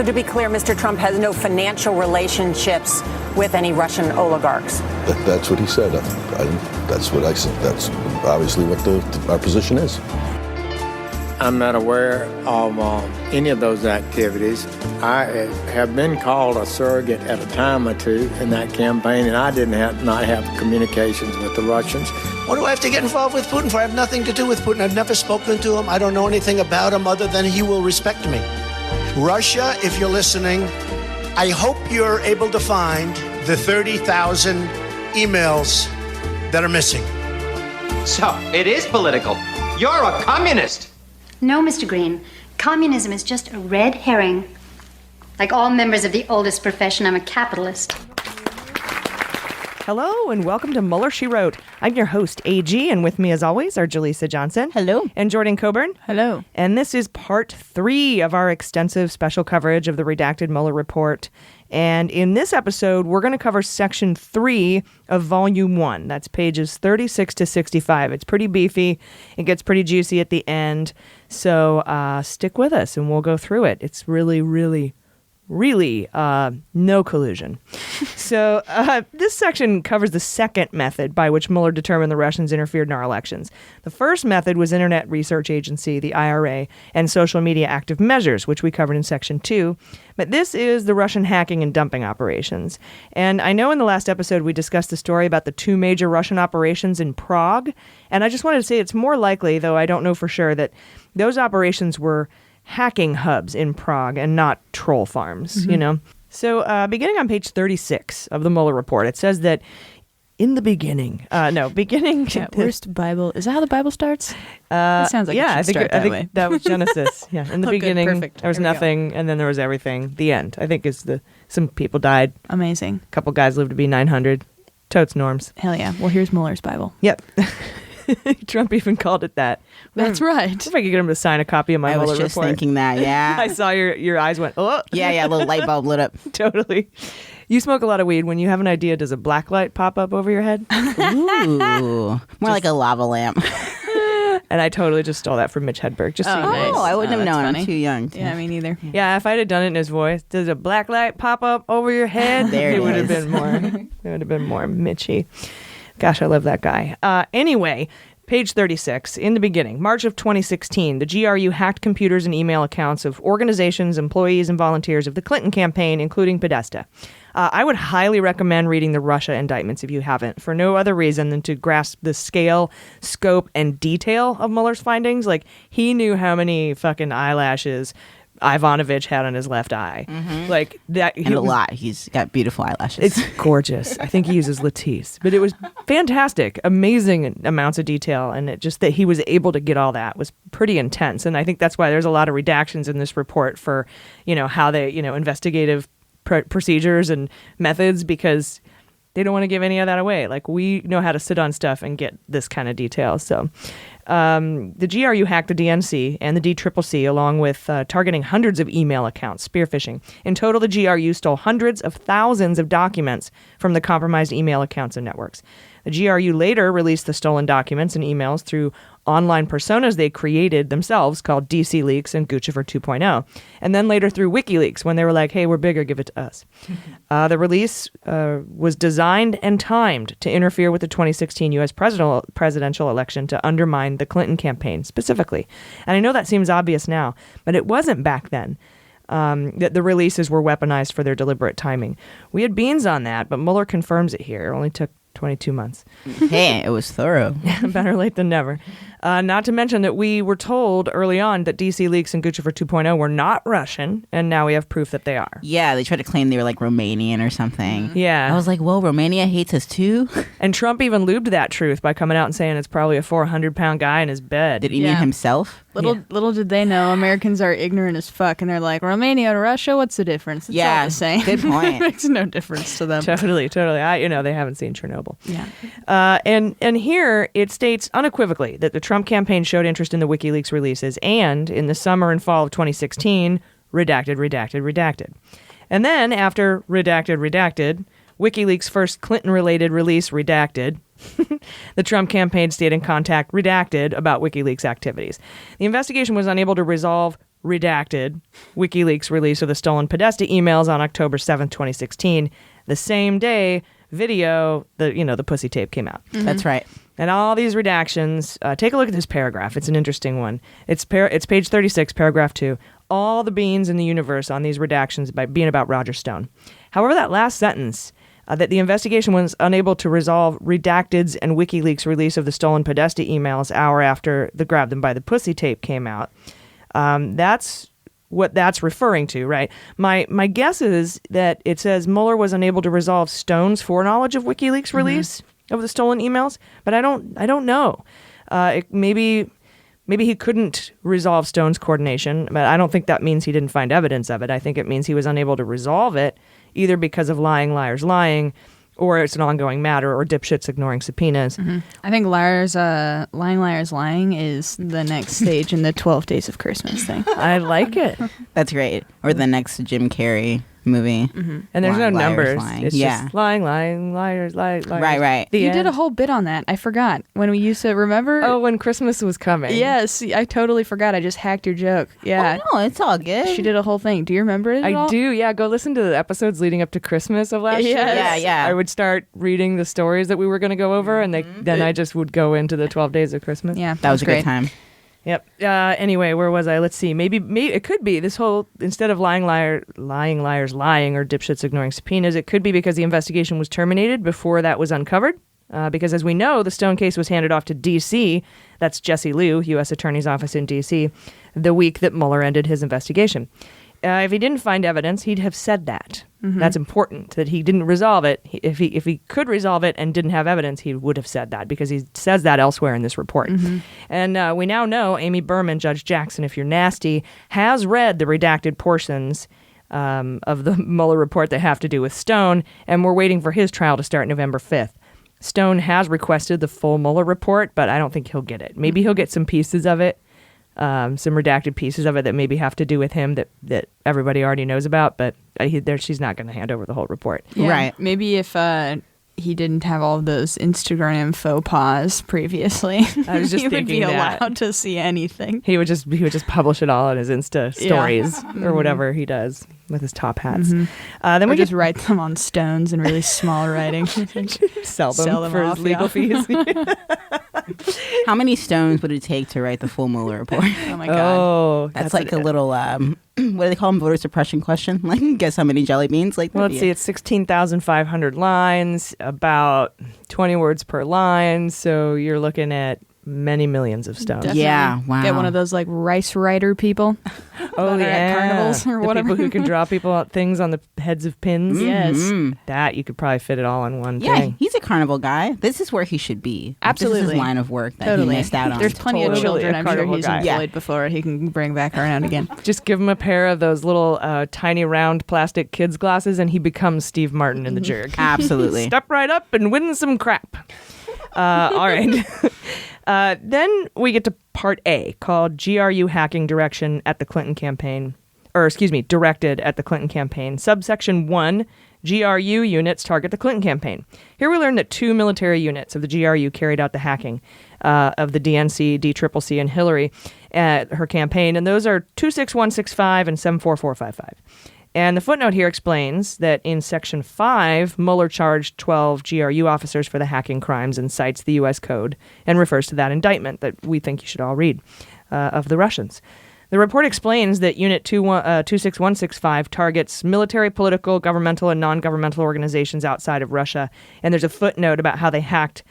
So to be clear, Mr. Trump has no financial relationships with any Russian oligarchs. That's what he said. That's what I said. That's obviously what our position is. I'm not aware of any of those activities. I have been called a surrogate at a time or two in that campaign, and I did not have communications with the Russians. What do I have to get involved with Putin for? I have nothing to do with Putin. I've never spoken to him. I don't know anything about him other than he will respect me. Russia, if you're listening, I hope you're able to find the 30,000 emails that are missing. So, it is political. You're a communist. No, Mr. Green. Communism is just a red herring. Like all members of the oldest profession, I'm a capitalist. Hello and welcome to Mueller, She Wrote. I'm your host, AG, and with me as always are Jaleesa Johnson. Hello. And Jordan Coburn. Hello. And this is part 3 of our extensive special coverage of the redacted Mueller Report. And in this episode, we're going to cover section 3 of volume 1. That's pages 36 to 65. It's pretty beefy. It gets pretty juicy at the end. So stick with us and we'll go through it. It's really no collusion. So this section covers the second method by which Mueller determined the Russians interfered in our elections. The first method was Internet Research Agency, the IRA, and social media active measures, which we covered in section 2. But this is the Russian hacking and dumping operations. And I know in the last episode we discussed the story about the 2 major Russian operations in Prague. And I just wanted to say it's more likely, though I don't know for sure, that those operations were hacking hubs in Prague and not troll farms, you know? So beginning on page 36 of the Mueller Report, it says that in the beginning, Yeah, worst Bible. Is that how the Bible starts? It sounds like I think that was Genesis. Yeah, in the beginning, perfect. there was nothing, and then there was everything. The end, I think, is some people died. Amazing. A couple guys lived to be 900. Totes norms. Hell yeah. Well, here's Mueller's Bible. Yep. Trump even called it that. That's right. If I could get him to sign a copy of my Mueller I was just report. thinking that, yeah. I saw your eyes went, oh. Yeah, a little light bulb lit up. Totally. You smoke a lot of weed. When you have an idea, does a black light pop up over your head? Ooh, more like a lava lamp. And I totally just stole that from Mitch Hedberg. Just so you know. nice. Oh, I wouldn't have known. Funny. I'm too young. Yeah, me neither. Yeah, if I'd have done it in his voice, does a black light pop up over your head? There it would have is. been more. It would have been more Mitchy. Gosh, I love that guy. Anyway. Page 36. In the beginning, March of 2016, the GRU hacked computers and email accounts of organizations, employees, and volunteers of the Clinton campaign, including Podesta. I would highly recommend reading the Russia indictments if you haven't, for no other reason than to grasp the scale, scope, and detail of Mueller's findings. Like, he knew how many fucking eyelashes Ivanovich had on his left eye. Like that. And a lot. He's got beautiful eyelashes. It's gorgeous. I think he uses Latisse, but it was fantastic, amazing amounts of detail, and it just that he was able to get all that was pretty intense. And I think that's why there's a lot of redactions in this report for, how they, investigative procedures and methods, because they don't want to give any of that away. Like, we know how to sit on stuff and get this kind of detail. So the GRU hacked the DNC and the DCCC along with targeting hundreds of email accounts, spear phishing. In total, the GRU stole hundreds of thousands of documents from the compromised email accounts and networks. The GRU later released the stolen documents and emails through online personas they created themselves called DC Leaks and Guccifer 2.0, and then later through WikiLeaks when they were like, hey, we're bigger, give it to us. The release was designed and timed to interfere with the 2016 U.S. presidential election to undermine the Clinton campaign specifically. And I know that seems obvious now, but it wasn't back then. That the releases were weaponized for their deliberate timing. We had beans on that, but Mueller confirms it here. It only took 22 months. Hey, it was thorough. Better late than never. Not to mention that we were told early on that DC Leaks and Guccifer 2.0 were not Russian, and now we have proof that they are. Yeah, they tried to claim they were like Romanian or something. Yeah. I was like, whoa, Romania hates us too? And Trump even lubed that truth by coming out and saying it's probably a 400-pound guy in his bed. Did he mean himself? Little did they know, Americans are ignorant as fuck, and they're like, Romania and Russia, what's the difference? It's all the same. Good point. It makes no difference to them. Totally. They haven't seen Chernobyl. Yeah. And here it states unequivocally that the Trump campaign showed interest in the WikiLeaks releases and in the summer and fall of 2016, redacted. And then after redacted, WikiLeaks' first Clinton-related release, redacted, the Trump campaign stayed in contact, redacted, about WikiLeaks activities. The investigation was unable to resolve redacted WikiLeaks release of the stolen Podesta emails on October 7th, 2016. The same day, video, the pussy tape came out. That's right. And all these redactions, take a look at this paragraph. It's an interesting one. It's page 36, paragraph 2. All the beans in the universe on these redactions by being about Roger Stone. However, that last sentence, that the investigation was unable to resolve redacteds and WikiLeaks release of the stolen Podesta emails hour after the grab them by the pussy tape came out. That's what that's referring to, right? My guess is that it says Mueller was unable to resolve Stone's foreknowledge of WikiLeaks release of the stolen emails, but I don't know. Maybe he couldn't resolve Stone's coordination, but I don't think that means he didn't find evidence of it. I think it means he was unable to resolve it, either because of lying liars lying, or it's an ongoing matter, or dipshits ignoring subpoenas. I think lying liars lying is the next stage in the 12 Days of Christmas thing. I like it. That's great. Or the next Jim Carrey movie. And there's Lying, no liars, numbers. lying. It's just lying, liars, liars. Right. The You end. did a whole bit on that. I forgot. When we used to, remember? Oh, when Christmas was coming. Yes, I totally forgot. I just hacked your joke. Yeah. Oh, no, it's all good. She did a whole thing. Do you remember it at I all? do, yeah. Go listen to the episodes leading up to Christmas of last year. Yes. Yeah. I would start reading the stories that we were going to go over, and then I just would go into the 12 Days of Christmas. Yeah, that was a great good time. Yep. Anyway, where was I? Let's see. Maybe it could be this whole, instead of lying liars lying or dipshits ignoring subpoenas, it could be because the investigation was terminated before that was uncovered. Because as we know, the Stone case was handed off to D.C. That's Jesse Liu, U.S. Attorney's Office in D.C., the week that Mueller ended his investigation. If he didn't find evidence, he'd have said that. That's important, that he didn't resolve it. If he could resolve it and didn't have evidence, he would have said that, because he says that elsewhere in this report. And we now know Amy Berman, Judge Jackson, if you're nasty, has read the redacted portions of the Mueller report that have to do with Stone, and we're waiting for his trial to start November 5th. Stone has requested the full Mueller report, but I don't think he'll get it. Maybe he'll get some pieces of it. Some redacted pieces of it that maybe have to do with him that everybody already knows about, but she's not going to hand over the whole report. Yeah, Right. Maybe if he didn't have all of those Instagram faux pas previously, I was just he would be thinking that. allowed to see anything. He would just publish it all on his Insta stories or whatever he does with his top hats. Then we just write them on stones in really small writing. sell them sell them for off, his legal fees. How many stones would it take to write the full Mueller report? Oh my god. Oh, That's like a little, what do they call them? Voter suppression question? Like, guess how many jelly beans? Like, Well, let's see. It's 16,500 lines, about 20 words per line. So you're looking at many millions of stones. Definitely. Yeah, wow. Get one of those like rice writer people. Oh, that are at carnivals or the whatever. people who can draw things on the heads of pins. Yes. That you could probably fit it all in one Yeah, thing. he's a carnival guy. This is where he should be. Like, Absolutely. This is his line of work that Totally. he missed out on. There's plenty of Totally children a I'm sure carnival he's guy. employed before he can bring back around again. Just give him a pair of those little tiny round plastic kids glasses, and he becomes Steve Martin in The Jerk. Absolutely. Step right up and win some crap. All right. Then we get to part A, called GRU hacking direction at the Clinton campaign. Directed at the Clinton campaign. Subsection 1, GRU units target the Clinton campaign. Here we learn that 2 military units of the GRU carried out the hacking of the DNC, DCCC, and Hillary at her campaign, and those are 26165 and 74455. And the footnote here explains that in Section 5, Mueller charged 12 GRU officers for the hacking crimes and cites the U.S. Code and refers to that indictment that we think you should all read of the Russians. The report explains that Unit 26165 targets military, political, governmental, and non-governmental organizations outside of Russia. And there's a footnote about how they hacked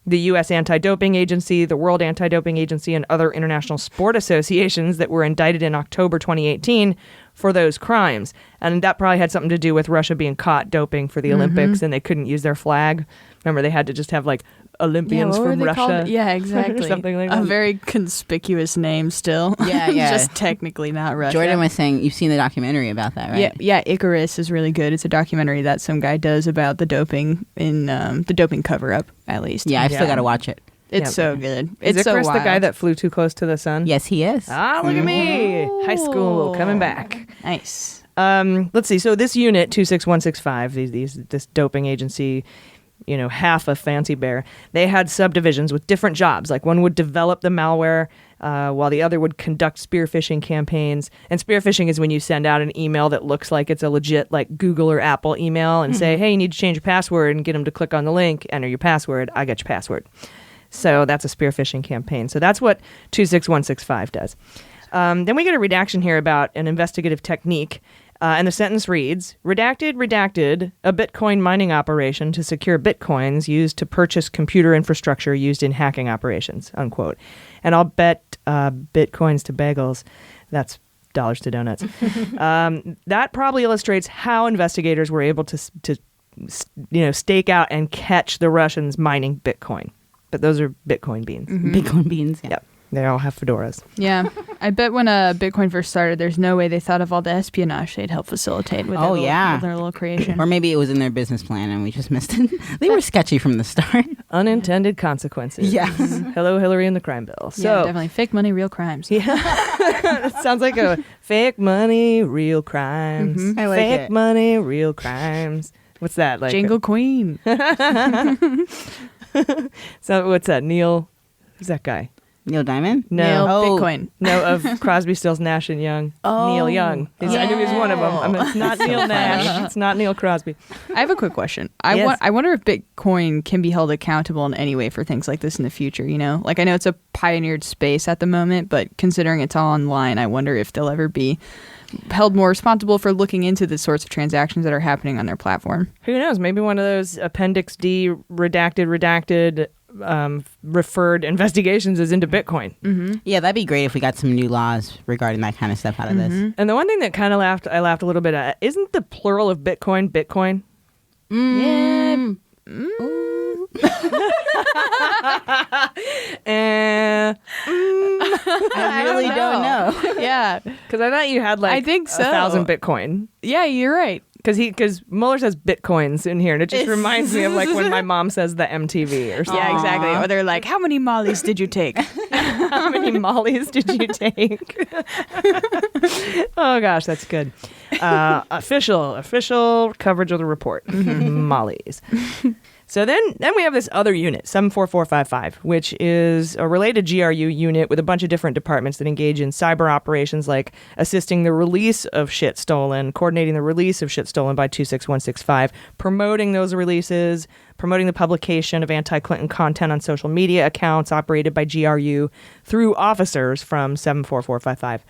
the U.S. Anti-Doping Agency, the World Anti-Doping Agency, and other international sport associations that were indicted in October 2018 for those crimes. And that probably had something to do with Russia being caught doping for the Olympics, and they couldn't use their flag. Remember, they had to just have, like, Olympians what were from they Russia. called? Yeah, exactly. Or something like A that. very conspicuous name still. Yeah, yeah. Just technically not Russia. Jordan was saying, you've seen the documentary about that, right? Yeah, Icarus is really good. It's a documentary that some guy does about the doping in the doping cover-up, at least. Yeah, I've still got to watch it. It's Yeah. so good. Is It's so Icarus the guy wild. that flew too close to the sun? Yes, he is. Ah, look at me. High school coming back. Nice. Let's see. So this unit, 26165, this doping agency, half of Fancy Bear, they had subdivisions with different jobs. Like one would develop the malware, while the other would conduct spear phishing campaigns. And spear phishing is when you send out an email that looks like it's a legit like Google or Apple email and say, hey, you need to change your password, and get them to click on the link, enter your password, I got your password. So that's a spear phishing campaign. So that's what 26165 does. Then we get a redaction here about an investigative technique. And the sentence reads, redacted, a Bitcoin mining operation to secure Bitcoins used to purchase computer infrastructure used in hacking operations, unquote. And I'll bet Bitcoins to bagels, that's dollars to donuts. That probably illustrates how investigators were able to stake out and catch the Russians mining Bitcoin. But those are Bitcoin beans. Bitcoin beans, yeah. Yep. They all have fedoras. Yeah. I bet when Bitcoin first started, there's no way they thought of all the espionage they'd help facilitate with their little creation. Or maybe it was in their business plan and we just missed it. They were sketchy from the start. Unintended consequences. Yeah. Hello, Hillary and the crime bill. So, yeah, definitely. Fake money, real crimes. Yeah. It sounds like a fake money, real crimes. I like fake it. money, real crimes. What's that? Like Jingle Queen. So what's that? Neil? Who's that guy? Neil Diamond? No. Neil Oh. Bitcoin. No, of Crosby, Stills, Nash and Young. Neil Young. I knew he was one of them. It's not Neil Nash. It's not Neil Crosby. I have a quick question. Yes. I wonder if Bitcoin can be held accountable in any way for things like this in the future, Like, I know it's a pioneered space at the moment, but considering it's all online, I wonder if they'll ever be held more responsible for looking into the sorts of transactions that are happening on their platform. Who knows? Maybe one of those Appendix D redacted referred investigations is into Bitcoin. Yeah, that'd be great if we got some new laws regarding that kind of stuff out of this. And the one thing that kind of I laughed a little bit at, isn't the plural of Bitcoin Bitcoin? Yeah. I really don't know. Yeah. Because I thought you had like I think so. 1,000 Bitcoin. Yeah, you're right. Because Mueller says Bitcoins in here, and it just reminds me of like when my mom says the MTV or something. Yeah, exactly. Or they're like, how many mollies did you take? How many mollies did you take? Oh gosh, that's good. Official coverage of the report. Mollies. So then we have this other unit, 74455, which is a related GRU unit with a bunch of different departments that engage in cyber operations like assisting the release of shit stolen, coordinating the release of shit stolen by 26165, promoting those releases, promoting the publication of anti-Clinton content on social media accounts operated by GRU through officers from 74455.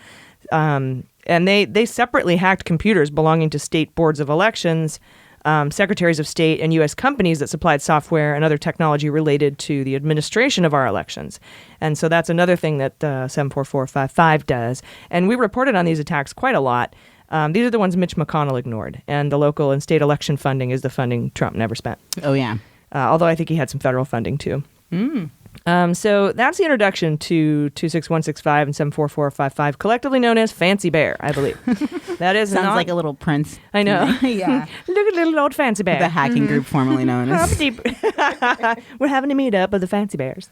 And they separately hacked computers belonging to state boards of elections, secretaries of state, and U.S. companies that supplied software and other technology related to the administration of our elections. And so that's another thing that 74455 does. And we reported on these attacks quite a lot. These are the ones Mitch McConnell ignored. And the local and state election funding is the funding Trump never spent. Oh, yeah. Although I think he had some federal funding, too. So that's the introduction to 26165 and 74455, collectively known as Fancy Bear, I believe. That is Sounds like a little prince. I know. Yeah. Look at little old Fancy Bear. The hacking group formerly known as. We're having a meetup of the Fancy Bears.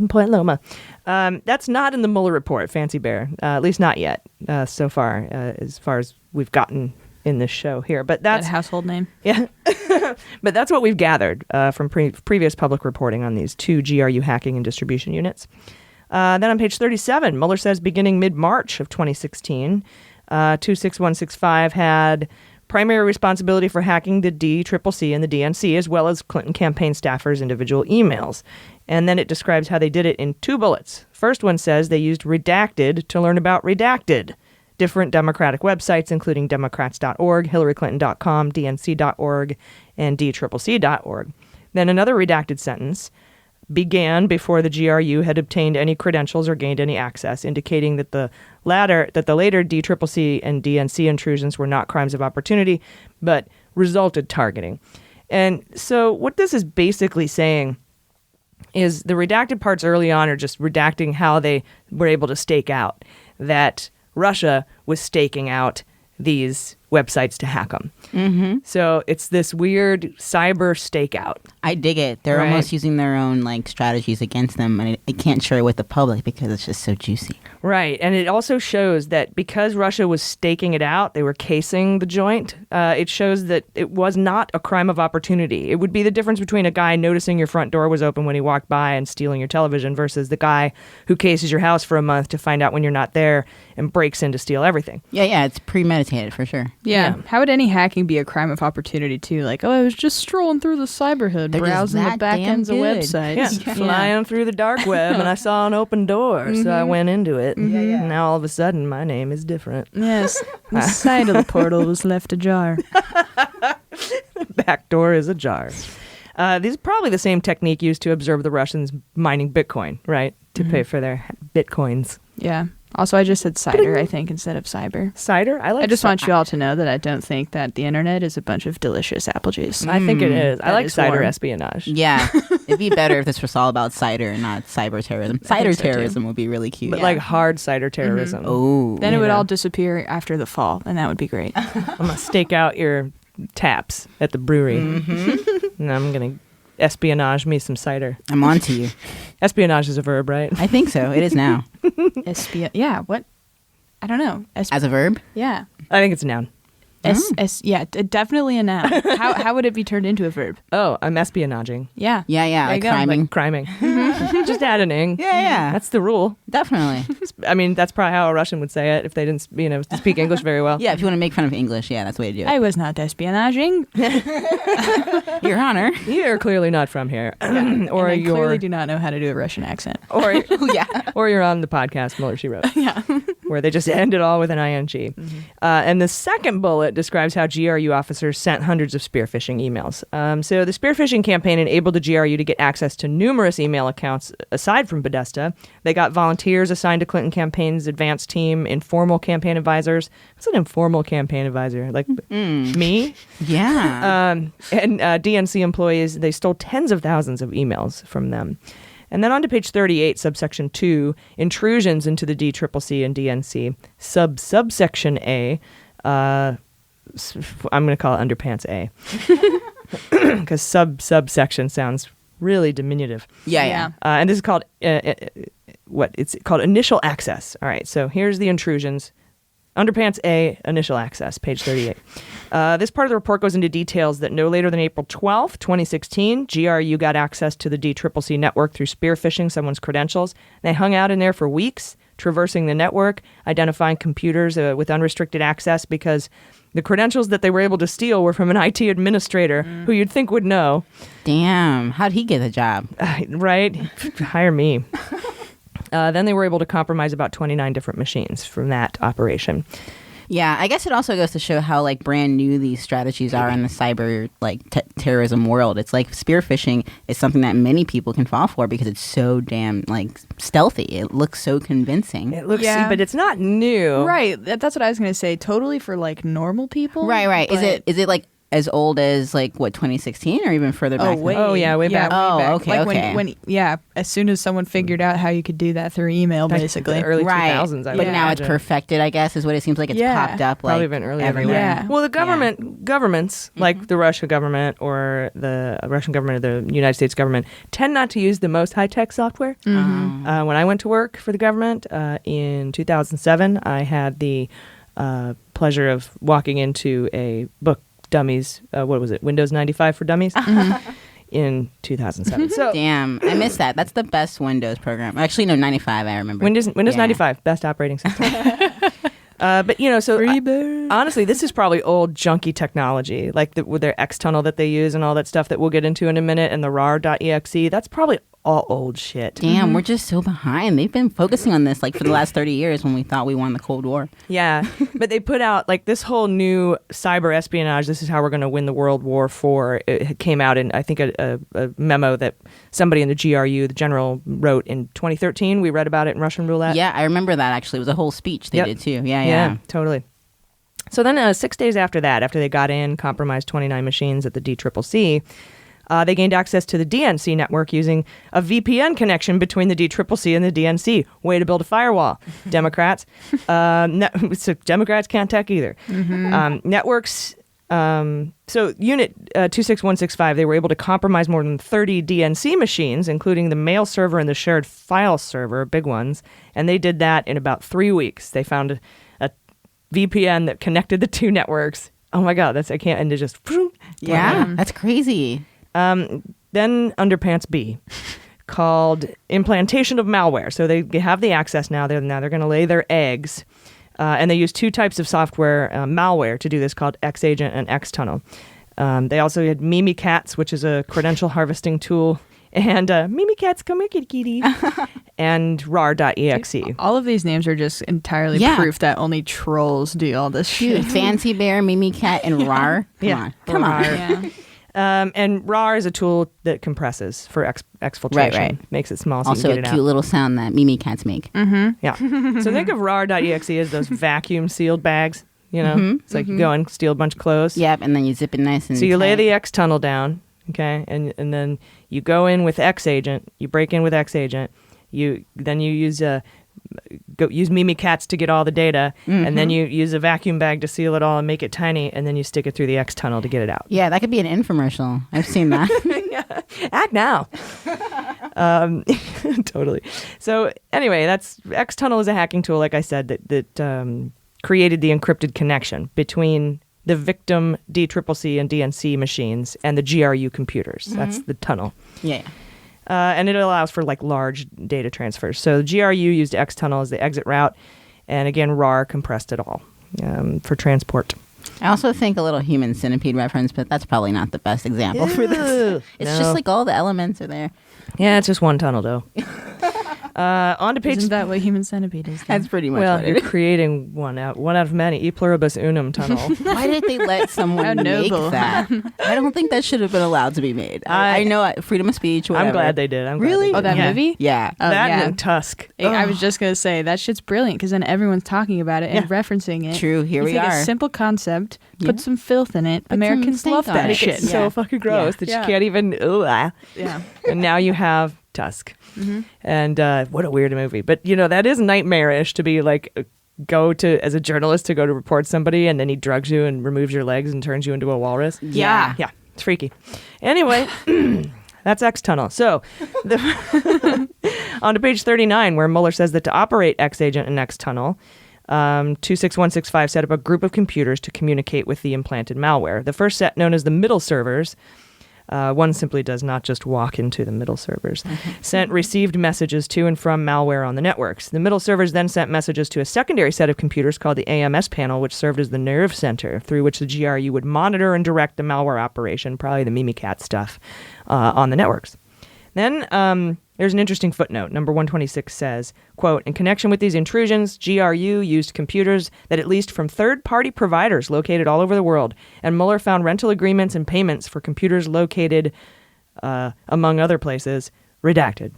Point Loma. That's not in the Mueller report, Fancy Bear. At least not yet, so far as we've gotten in this show here. But that's that household name. Yeah. But that's what we've gathered from previous public reporting on these two GRU hacking and distribution units. Then on page 37, Mueller says beginning mid-March of 2016, 26165 had primary responsibility for hacking the DCCC and the DNC, as well as Clinton campaign staffers' individual emails. And then it describes how they did it in two bullets. First one says they used redacted to learn about redacted. Different Democratic websites, including Democrats.org, HillaryClinton.com, DNC.org, and DCCC.org. Then another redacted sentence began before the GRU had obtained any credentials or gained any access, indicating that the later DCCC and DNC intrusions were not crimes of opportunity, but resulted targeting. And so what this is basically saying is the redacted parts early on are just redacting how they were able to stake out that Russia was staking out these websites to hack them. Mm-hmm. So it's this weird cyber stakeout. I dig it. They're Right. almost using their own like strategies against them, and I can't share it with the public because it's just so juicy. Right. And it also shows that because Russia was staking it out, they were casing the joint, it shows that it was not a crime of opportunity. It would be the difference between a guy noticing your front door was open when he walked by and stealing your television versus the guy who cases your house for a month to find out when you're not there and breaks in to steal everything. Yeah, it's premeditated for sure. Yeah. How would any hacking be a crime of opportunity too? Like, oh, I was just strolling through the cyberhood, They're just browsing the that back damn ends of good. websites. Yeah, flying through the dark web and I saw an open door, so I went into it. And now all of a sudden my name is different. Yes. The side of the portal was left ajar. Back door is ajar. This is probably the same technique used to observe the Russians mining Bitcoin, right? To pay for their Bitcoins. Yeah. Also, I just said cider, I think, instead of cyber. Cider? I just want you all to know that I don't think that the internet is a bunch of delicious apple juice. I think it is. I That like is cider warm. espionage. Yeah, it'd be better if this was all about cider and not cyber terrorism. Cider so, too. terrorism would be really cute. But like hard cider terrorism. oh, Then it would know. all disappear after the fall, and that would be great. I'm going to stake out your taps at the brewery. And I'm going to espionage me some cider. I'm on to you. Espionage is a verb, right? I think so. It is now. Yeah, what? I don't know. As a verb? Yeah. I think it's a noun. Definitely a noun. How would it be turned into a verb? Oh, I'm espionaging. Yeah. Yeah, There like you go. criming. Criming. Just add an ing. Yeah. That's the rule. Definitely. I mean, that's probably how a Russian would say it if they didn't, speak English very well. Yeah, if you want to make fun of English, yeah, that's the way to do it. I was not espionaging. Your Honor. You're clearly not from here. Or And I you're clearly do not know how to do a Russian accent. or Yeah. or you're on the podcast Mueller She Wrote. Yeah. Where they just end it all with an ing. And the second bullet describes how GRU officers sent hundreds of spearphishing emails. So the spearphishing campaign enabled the GRU to get access to numerous email accounts aside from Podesta. They got volunteers assigned to Clinton campaign's advance team, informal campaign advisors. What's an informal campaign advisor? Like me? Yeah. And DNC employees, they stole tens of thousands of emails from them. And then on to page 38, subsection 2, intrusions into the DCCC and DNC. Subsection A, I'm going to call it underpants A. Because subsection sounds really diminutive. yeah. And this is called, it's called initial access. All right, so here's the intrusions. Underpants A, initial access, page 38. This part of the report goes into details that no later than April 12th, 2016, GRU got access to the DCCC network through spearphishing someone's credentials. They hung out in there for weeks, traversing the network, identifying computers with unrestricted access because the credentials that they were able to steal were from an IT administrator who you'd think would know. Damn. How'd he get the job? Right? Hire me. Then they were able to compromise about 29 different machines from that operation. Yeah, I guess it also goes to show how like brand new these strategies are in the cyber like terrorism world. It's like spearphishing is something that many people can fall for because it's so damn like stealthy. It looks so convincing. It looks, Yeah. but it's not new. Right. That's what I was going to say. Totally for like normal people. Right. But- Is it like as old as like what 2016 or even further back? than way, that? Oh, yeah, way back. Oh, back. okay, Like okay. When as soon as someone figured out how you could do that through email, Like basically. the early Right. 2000s, I but would now it's imagine. perfected, I guess, is what it seems like. It's Yeah. popped up like Probably even earlier than everywhere. that. Yeah. Well, the governments, like the Russian government or the Russian government or the United States government, tend not to use the most high-tech software. When I went to work for the government in 2007, I had the pleasure of walking into a book dummies, what was it, Windows 95 for Dummies? In 2007. So Damn, I missed that. That's the best Windows program. Actually, no, 95. I remember. Windows Yeah. 95, best operating system. But honestly, this is probably old junky technology, like with their X tunnel that they use and all that stuff that we'll get into in a minute, and the rar.exe. That's probably all old shit. Damn, we're just so behind. They've been focusing on this like for the last 30 years when we thought we won the Cold War. Yeah, but they put out like this whole new cyber espionage. This is how we're going to win the World War IV. It came out in, I think, a memo that somebody in the GRU, the general, wrote in 2013. We read about it in Russian Roulette. Yeah, I remember that actually. It was a whole speech they Yep. did too. Yeah. Totally. So then 6 days after that, after they got in, compromised 29 machines at the DCCC, They gained access to the DNC network using a VPN connection between the DCCC and the DNC. Way to build a firewall, Democrats. So Democrats can't tech either. Networks. So Unit 26165, they were able to compromise more than 30 DNC machines, including the mail server and the shared file server, big ones. And they did that in about 3 weeks. They found a VPN that connected the two networks. Oh my God, I can't, and it just. Yeah, that's crazy. Then Underpants B, called implantation of malware. So they have the access now. They're going to lay their eggs. And they use two types of software, malware, to do this, called Xagent and Xtunnel. They also had Mimikatz, which is a credential harvesting tool, and Mimikatz, come here, kitty, and rar.exe. All of these names are just entirely proof that only trolls do all this shit. Dude, Fancy Bear, Mimikat, and RAR. Come on. Yeah. And RAR is a tool that compresses for exfiltration. Right. Makes it small so Also you can a get it cute out. little sound that Mimikatz make. Yeah. So think of rar.exe as those vacuum sealed bags. You know, it's like you go and steal a bunch of clothes. Yep, and then you zip it nice and So you lay tight. the X tunnel down, okay, and then you go in with Xagent. You break in with Xagent. You use use Mimikatz to get all the data, and then you use a vacuum bag to seal it all and make it tiny, and then you stick it through the X tunnel to get it out. Yeah, that could be an infomercial. I've seen that. Act now. Totally. So anyway, that's X tunnel is a hacking tool, like I said, that created the encrypted connection between the victim DCCC and DNC machines and the GRU computers. That's the tunnel. Yeah. And it allows for like large data transfers. So the GRU used Xtunnel as the exit route, and again, RAR compressed it all for transport. I also think a little human centipede reference, but that's probably not the best example for this. It's just like all the elements are there. Yeah, it's just one tunnel though. On to page. Isn't that what human centipede is? That's pretty much Well, what you're it is. creating one out of many. E pluribus unum tunnel. Why did they let someone How make noble. that? I don't think that should have been allowed to be made. I know freedom of speech, whatever. I'm glad they did. Really? Oh, that movie? Yeah. Oh, that yeah. and Tusk. I was just gonna say that shit's brilliant because then everyone's talking about it and referencing it. True, here you we take are. a simple concept, put some filth in it. Americans stank love on that it. shit. It's so fucking gross that you can't even. Yeah. And now you have Tusk. And what a weird movie. But, you know, that is nightmarish to be like, as a journalist to go to report somebody and then he drugs you and removes your legs and turns you into a walrus. Yeah. Yeah, it's freaky. Anyway, that's Xtunnel. So, on to page 39, where Mueller says that to operate Xagent and Xtunnel, 26165 set up a group of computers to communicate with the implanted malware. The first set, known as the middle servers, one simply does not just walk into the middle servers, received messages to and from malware on the networks. The middle servers then sent messages to a secondary set of computers called the AMS panel, which served as the nerve center through which the GRU would monitor and direct the malware operation, probably the Mimikat stuff, on the networks. Then there's an interesting footnote. Number 126 says, quote, in connection with these intrusions, GRU used computers that at least from third-party providers located all over the world, and Mueller found rental agreements and payments for computers located, among other places, redacted.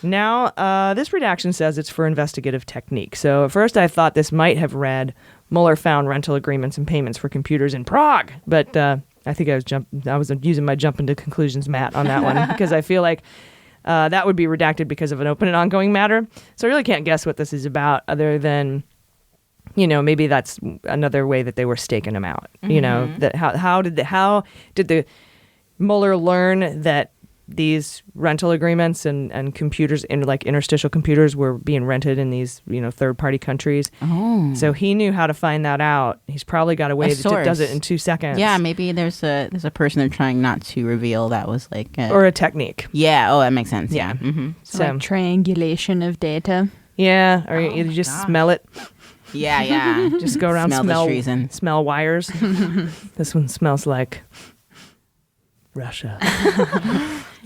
Now, this redaction says it's for investigative technique. So at first I thought this might have read, Mueller found rental agreements and payments for computers in Prague, but I think I was using my jump into conclusions mat on that one because I feel like that would be redacted because of an open and ongoing matter. So I really can't guess what this is about other than, you know, maybe that's another way that they were staking them out. You know, that how did the Mueller learn that these rental agreements and computers like interstitial computers were being rented in these, you know, third party countries. Oh. So he knew how to find that out. He's probably got a way that does it in 2 seconds. Yeah, maybe there's a person they're trying not to reveal that was like or a technique. Yeah, that makes sense. Yeah. So like triangulation of data. Yeah, or you just smell it. Yeah. Just go around smell wires. This one smells like Russia.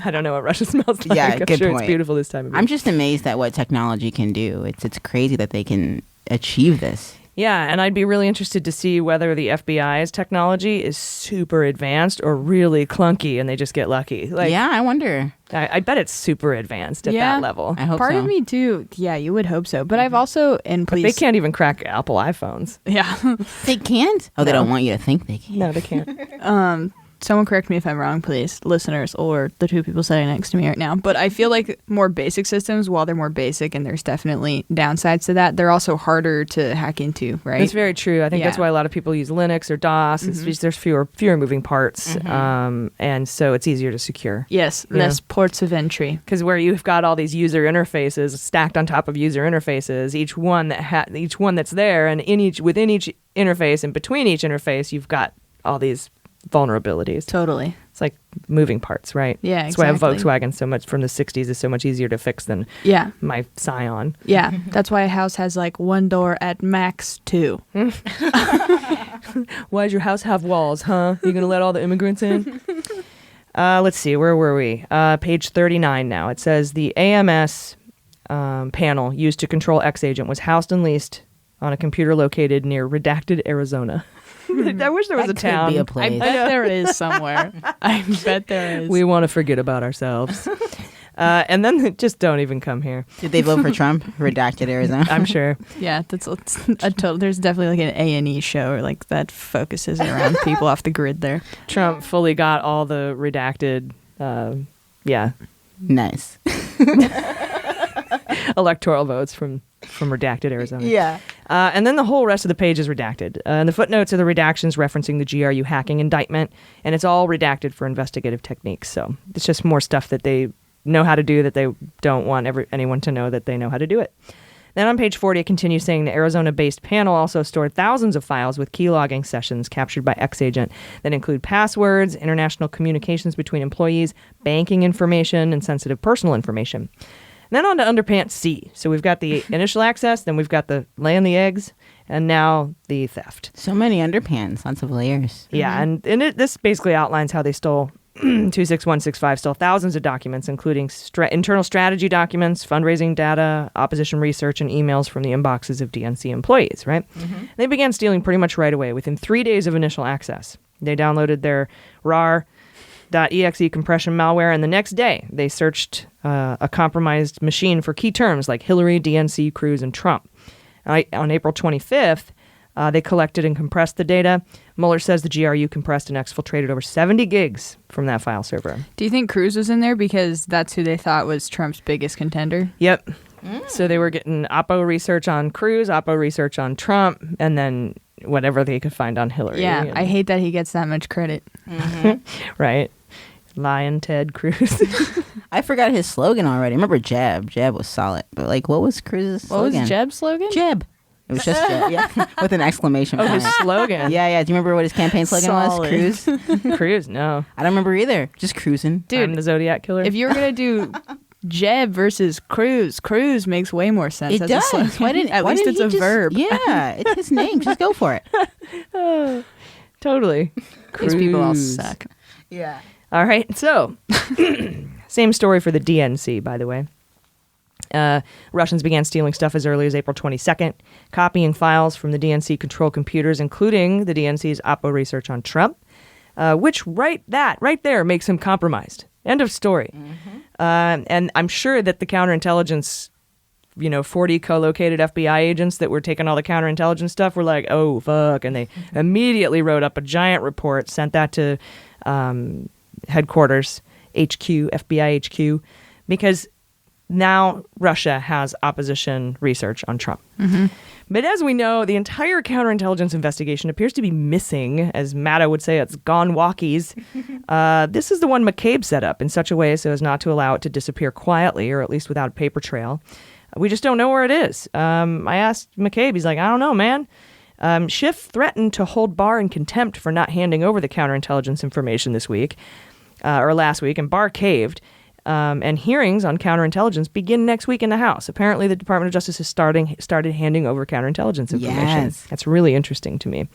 I don't know what Russia smells like. Yeah, I'm good sure point. It's beautiful this time of year. I'm just amazed at what technology can do. It's crazy that they can achieve this. Yeah, and I'd be really interested to see whether the FBI's technology is super advanced or really clunky and they just get lucky. Like, yeah, I wonder. I bet it's super advanced at that level. I hope Part so. of me too. Yeah, you would hope so. But I've also, and But please, they can't even crack Apple iPhones. Yeah, They can't? Oh, they don't want you to think they can. No, they can't. someone correct me if I'm wrong, please, listeners, or the two people sitting next to me right now. But I feel like more basic systems, while they're more basic and there's definitely downsides to that, they're also harder to hack into, right? That's very true. I think that's why a lot of people use Linux or DOS. It's just, there's fewer moving parts, and so it's easier to secure. Yes, less ports of entry. Because where you've got all these user interfaces stacked on top of user interfaces, each one that's there, and within each interface and between each interface, you've got all these vulnerabilities. Totally. It's like moving parts, right? Yeah, That's exactly. why a Volkswagen so much from the 60s is so much easier to fix than my Scion. Yeah, that's why a house has like one door at max 2. Why does your house have walls, huh? You gonna let all the immigrants in? Let's see, where were we? Page 39 now. It says the AMS panel used to control X-Agent was housed and leased on a computer located near redacted Arizona. I wish there was That a town. could be a place. I bet there is somewhere. I bet there is. We want to forget about ourselves. And then just don't even come here. Did they vote for Trump? Redacted Arizona. I'm sure. Yeah, that's a total. There's definitely like an A&E show or like that focuses around people off the grid there. Trump fully got all the redacted, Nice. electoral votes from redacted Arizona. Yeah. And then the whole rest of the page is redacted. And the footnotes are the redactions referencing the GRU hacking indictment, and it's all redacted for investigative techniques. So it's just more stuff that they know how to do that they don't want anyone to know that they know how to do it. Then on page 40, it continues saying the Arizona-based panel also stored thousands of files with keylogging sessions captured by X-Agent that include passwords, international communications between employees, banking information, and sensitive personal information. Then on to Underpants C. So we've got the initial access, then we've got the laying the eggs, and now the theft. So many underpants, lots of layers. Yeah, and this basically outlines how they stole 26165 stole thousands of documents, including internal strategy documents, fundraising data, opposition research, and emails from the inboxes of DNC employees, right? They began stealing pretty much right away, within 3 days of initial access. They downloaded their RAR.exe compression malware, and the next day they searched a compromised machine for key terms like Hillary, DNC, Cruz, and Trump. On April 25th, they collected and compressed the data. Mueller says the GRU compressed and exfiltrated over 70 gigs from that file server. Do you think Cruz was in there because that's who they thought was Trump's biggest contender? Yep. So they were getting Oppo research on Cruz, Oppo research on Trump, and then whatever they could find on Hillary. Yeah, I hate that he gets that much credit. Right. Lion Ted Cruz. I forgot his slogan already. I remember Jab. Jab was solid. But like, what was Cruz's slogan? What was Jeb's slogan? Jab. It was just Jab, yeah. With an exclamation point. His slogan. Yeah. Do you remember what his campaign slogan was? Cruz? Cruz, no. I don't remember either. Just cruising. Dude, I'm the Zodiac Killer. If you were going to do Jeb versus Cruz, Cruz makes way more sense. It as does. A slogan. Why least didn't it's he a verb. Yeah, it's his name. Just go for it. Totally. These people all Cruz. suck. Yeah. All right, so same story for the DNC, by the way. Russians began stealing stuff as early as April 22nd, copying files from the DNC control computers, including the DNC's Oppo research on Trump, which right there makes him compromised. End of story. And I'm sure that the counterintelligence, 40 co-located FBI agents that were taking all the counterintelligence stuff were like, oh, fuck. And they immediately wrote up a giant report, sent that to headquarters, HQ, FBI HQ, because now Russia has opposition research on Trump. But as we know, the entire counterintelligence investigation appears to be missing. As Matta would say, it's gone walkies. This is the one McCabe set up in such a way so as not to allow it to disappear quietly, or at least without a paper trail. We just don't know where it is. I asked McCabe, he's like, I don't know, man. Schiff threatened to hold Barr in contempt for not handing over the counterintelligence information this week, or last week, and Barr caved. And hearings on counterintelligence begin next week in the House. Apparently, the Department of Justice has started handing over counterintelligence information. Yes. That's really interesting to me.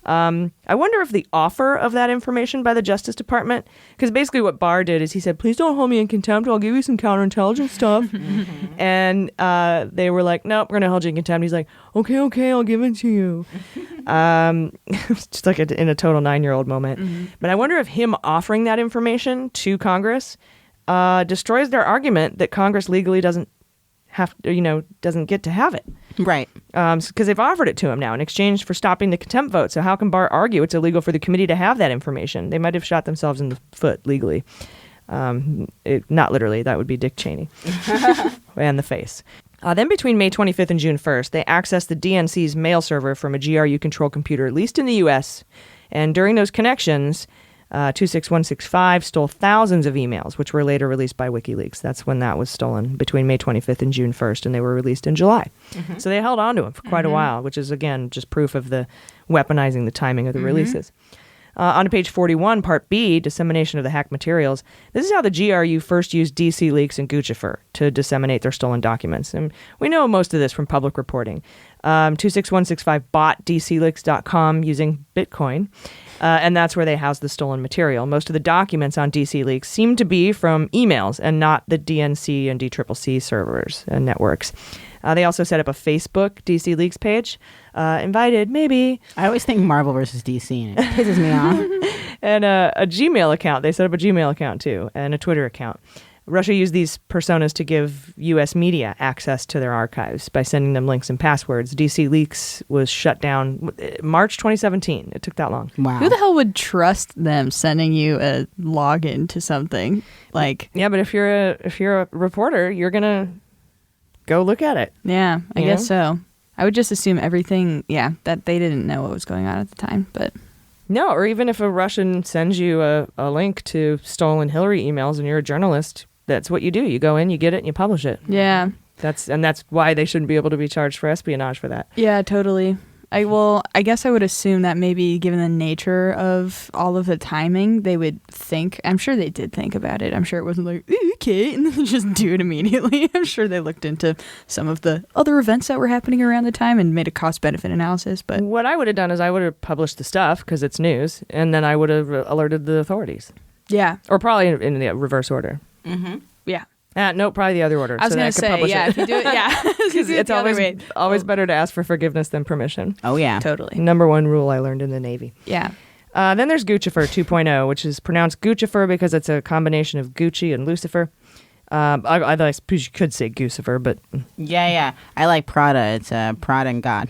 I wonder if the offer of that information by the Justice Department, because basically what Barr did is he said, please don't hold me in contempt. I'll give you some counterintelligence stuff. And they were like, nope, we're going to hold you in contempt. He's like, okay, I'll give it to you. Just like in a total 9-year-old moment. But I wonder if him offering that information to Congress destroys their argument that Congress legally doesn't doesn't get to have it. Right. Because they've offered it to him now in exchange for stopping the contempt vote. So how can Barr argue it's illegal for the committee to have that information? They might have shot themselves in the foot legally. Not literally. That would be Dick Cheney. And the face. Then between May 25th and June 1st, they accessed the DNC's mail server from a GRU-controlled computer, at least in the U.S. And during those connections, 26165 stole thousands of emails, which were later released by WikiLeaks. That's when that was stolen, between May 25th and June 1st, and they were released in July. So they held on to them for quite a while, which is, again, just proof of the weaponizing the timing of the releases. On to page 41, Part B, dissemination of the hacked materials. This is how the GRU first used DC Leaks and Guccifer to disseminate their stolen documents. And we know most of this from public reporting. 26165 bought DCLeaks.com using Bitcoin, and that's where they house the stolen material. Most of the documents on DC Leaks seem to be from emails and not the DNC and DCCC servers and networks. They also set up a Facebook DC Leaks page. Invited, maybe. I always think Marvel versus DC, and it pisses me off. And a Gmail account. They set up a Gmail account, too, and a Twitter account. Russia used these personas to give U.S. media access to their archives by sending them links and passwords. DC Leaks was shut down March 2017. It took that long. Wow. Who the hell would trust them sending you a login to something? Yeah, but if you're a reporter, you're gonna go look at it. Yeah, I guess so. I would just assume everything, that they didn't know what was going on at the time, but... No, or even if a Russian sends you a link to stolen Hillary emails and you're a journalist, that's what you do. You go in, you get it, and you publish it. Yeah. That's why they shouldn't be able to be charged for espionage for that. Yeah, totally. I guess I would assume that maybe given the nature of all of the timing, they would think, I'm sure they did think about it. I'm sure it wasn't like, okay, and then just do it immediately. I'm sure they looked into some of the other events that were happening around the time and made a cost-benefit analysis. But what I would have done is I would have published the stuff because it's news, and then I would have alerted the authorities. Yeah. Or probably in the reverse order. Mm-hmm. Yeah. No, probably the other order. I was going to say, if you do it, Because it's always better to ask for forgiveness than permission. Oh, yeah. Totally. Number one rule I learned in the Navy. Yeah. Then there's Guccifer 2.0, which is pronounced Guccifer because it's a combination of Gucci and Lucifer. I suppose you could say Guccifer, but... Yeah. I like Prada. It's Prada and God.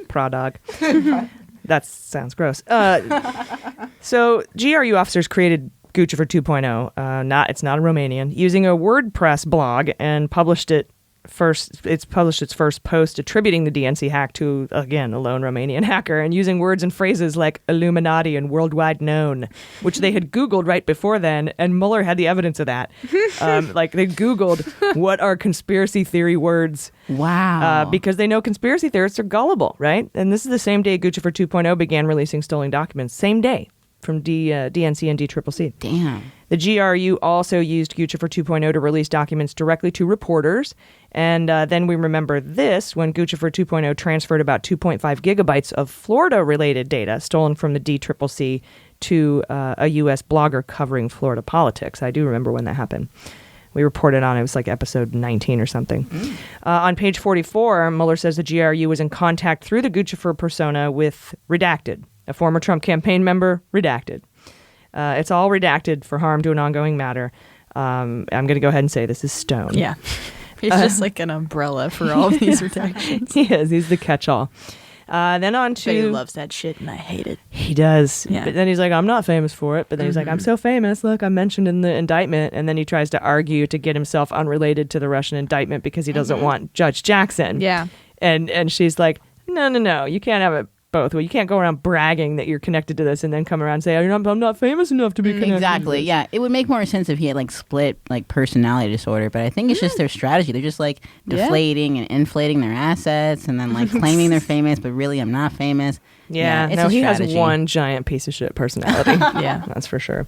Pradog. That sounds gross. So GRU officers created Guccifer 2.0. It's not a Romanian, using a WordPress blog and published its first post attributing the DNC hack to, again, a lone Romanian hacker, and using words and phrases like Illuminati and worldwide known, which they had Googled right before then, and Mueller had the evidence of that. They Googled what are conspiracy theory words. Wow. Because they know conspiracy theorists are gullible, right? And this is the same day Guccifer 2.0 began releasing stolen documents. Same day. From DNC and DCCC. Damn. The GRU also used Guccifer 2.0 to release documents directly to reporters. And then we remember this when Guccifer 2.0 transferred about 2.5 gigabytes of Florida-related data stolen from the DCCC to a U.S. blogger covering Florida politics. I do remember when that happened. We reported on it. It was like episode 19 or something. On page 44, Mueller says the GRU was in contact through the Guccifer persona with Redacted, a former Trump campaign member, Redacted. It's all redacted for harm to an ongoing matter. I'm going to go ahead and say this is Stone. Yeah. He's just like an umbrella for all these redactions. He is. He's the catch-all. Then on to... He loves that shit, and I hate it. He does. Yeah. But then he's like, I'm not famous for it. But then he's like, I'm so famous. Look, I'm mentioned in the indictment. And then he tries to argue to get himself unrelated to the Russian indictment because he doesn't want Judge Jackson. Yeah. And she's like, no. You can't have it both. Well, you can't go around bragging that you're connected to this and then come around and say, I'm not famous enough to be connected. Exactly. Yeah. It would make more sense if he had split personality disorder, but I think it's just their strategy. They're just deflating and inflating their assets and then claiming they're famous, but really I'm not famous. Yeah. It's a he has strategy. one giant piece of shit personality. Yeah. That's for sure.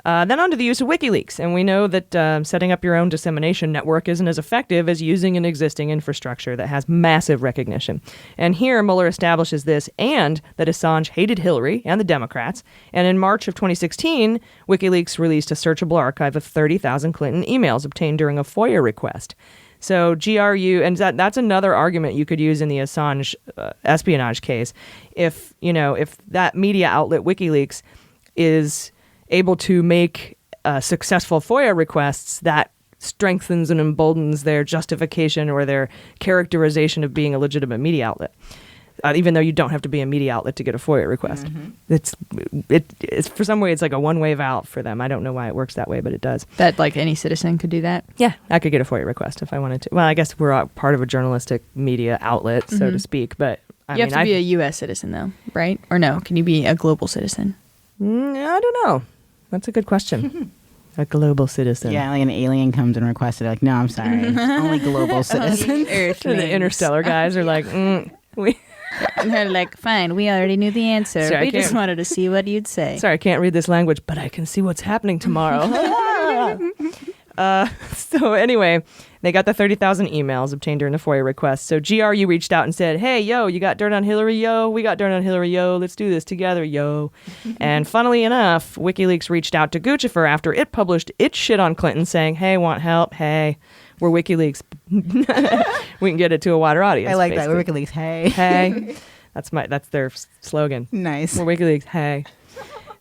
Then on to the use of WikiLeaks. And we know that setting up your own dissemination network isn't as effective as using an existing infrastructure that has massive recognition. And here, Mueller establishes this and that Assange hated Hillary and the Democrats. And in March of 2016, WikiLeaks released a searchable archive of 30,000 Clinton emails obtained during a FOIA request. So GRU, and that's another argument you could use in the Assange espionage case. If that media outlet WikiLeaks is able to make successful FOIA requests, that strengthens and emboldens their justification or their characterization of being a legitimate media outlet. Even though you don't have to be a media outlet to get a FOIA request. It's for some way it's like a one-way valve for them. I don't know why it works that way, but it does. That like any citizen could do that? Yeah, I could get a FOIA request if I wanted to. Well, I guess we're part of a journalistic media outlet, so to speak, but You have to be a U.S. citizen, though, right? Or no? Can you be a global citizen? I don't know. That's a good question. A global citizen. Yeah, like an alien comes and requests it. Like, no, I'm sorry. Only global citizens. The interstellar guys are like, we... And they're like, fine, we already knew the answer. Sorry, we just wanted to see what you'd say. Sorry, I can't read this language, but I can see what's happening tomorrow. So anyway, they got the 30,000 emails obtained during the FOIA request. So GRU reached out and said, hey, yo, you got dirt on Hillary, yo? We got dirt on Hillary, yo. Let's do this together, yo. And funnily enough, WikiLeaks reached out to Guccifer after it published its shit on Clinton saying, hey, want help? Hey, we're WikiLeaks. We can get it to a wider audience. I like basically. that. We're WikiLeaks. Hey. Hey. That's their slogan. Nice. We're WikiLeaks. Hey.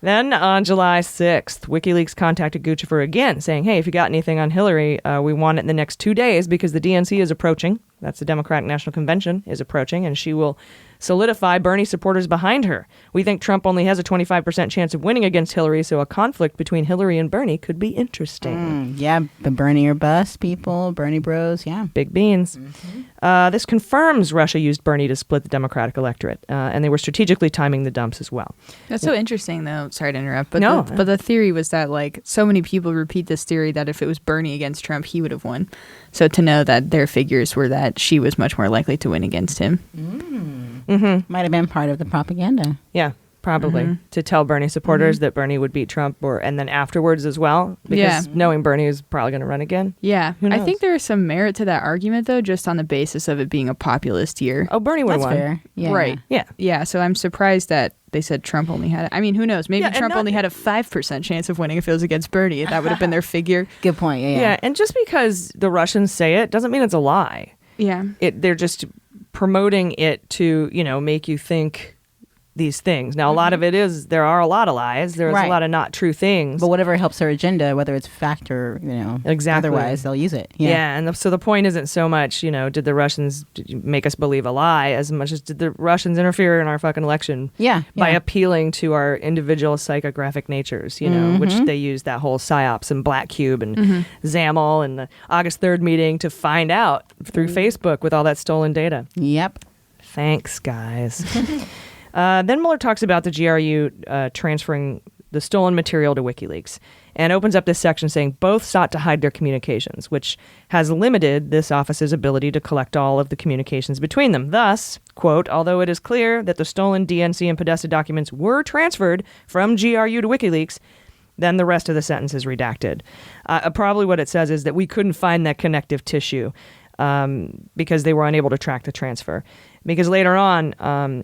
Then on July 6th, WikiLeaks contacted Guccifer again, saying, hey, if you got anything on Hillary, we want it in the next 2 days because the DNC is approaching. That's the Democratic National Convention is approaching, and she will solidify Bernie supporters behind her. We think Trump only has a 25% chance of winning against Hillary, so a conflict between Hillary and Bernie could be interesting. Yeah, but Bernie or bust, people. Bernie bros, yeah. Big beans. This confirms Russia used Bernie to split the Democratic electorate, and they were strategically timing the dumps as well. That's so interesting, though. Sorry to interrupt, but No. but the theory was that like so many people repeat this theory that if it was Bernie against Trump, he would have won. So to know that their figures were that she was much more likely to win against him. Might have been part of the propaganda. Yeah, probably to tell Bernie supporters that Bernie would beat Trump, and then afterwards as well, because knowing Bernie is probably going to run again. Yeah, Who I knows? think there is some merit to that argument, though, just on the basis of it being a populist year. Oh, Bernie would have That's won. fair. Yeah. Right. Yeah. Yeah, so I'm surprised that they said Trump only had, I mean, who knows? Maybe Yeah, and Trump not- only had a 5% chance of winning if it was against Bernie. That would have been their figure. Good point. Yeah. Yeah, and just because the Russians say it doesn't mean it's a lie. Yeah. They're just promoting it to, make you think these things. Now, a lot of it is, there are a lot of lies. There's Right. a lot of not true things. But whatever helps their agenda, whether it's fact or, Exactly. otherwise, they'll use it. Yeah, and so the point isn't so much, did the Russians make us believe a lie as much as did the Russians interfere in our fucking election Yeah. by yeah. appealing to our individual psychographic natures, which they used that whole PSYOPs and Black Cube and ZAML and the August 3rd meeting to find out through Facebook with all that stolen data. Yep. Thanks, guys. Then Mueller talks about the GRU transferring the stolen material to WikiLeaks and opens up this section saying both sought to hide their communications, which has limited this office's ability to collect all of the communications between them. Thus, quote, although it is clear that the stolen DNC and Podesta documents were transferred from GRU to WikiLeaks, then the rest of the sentence is redacted. Probably what it says is that we couldn't find that connective tissue because they were unable to track the transfer. Because later on,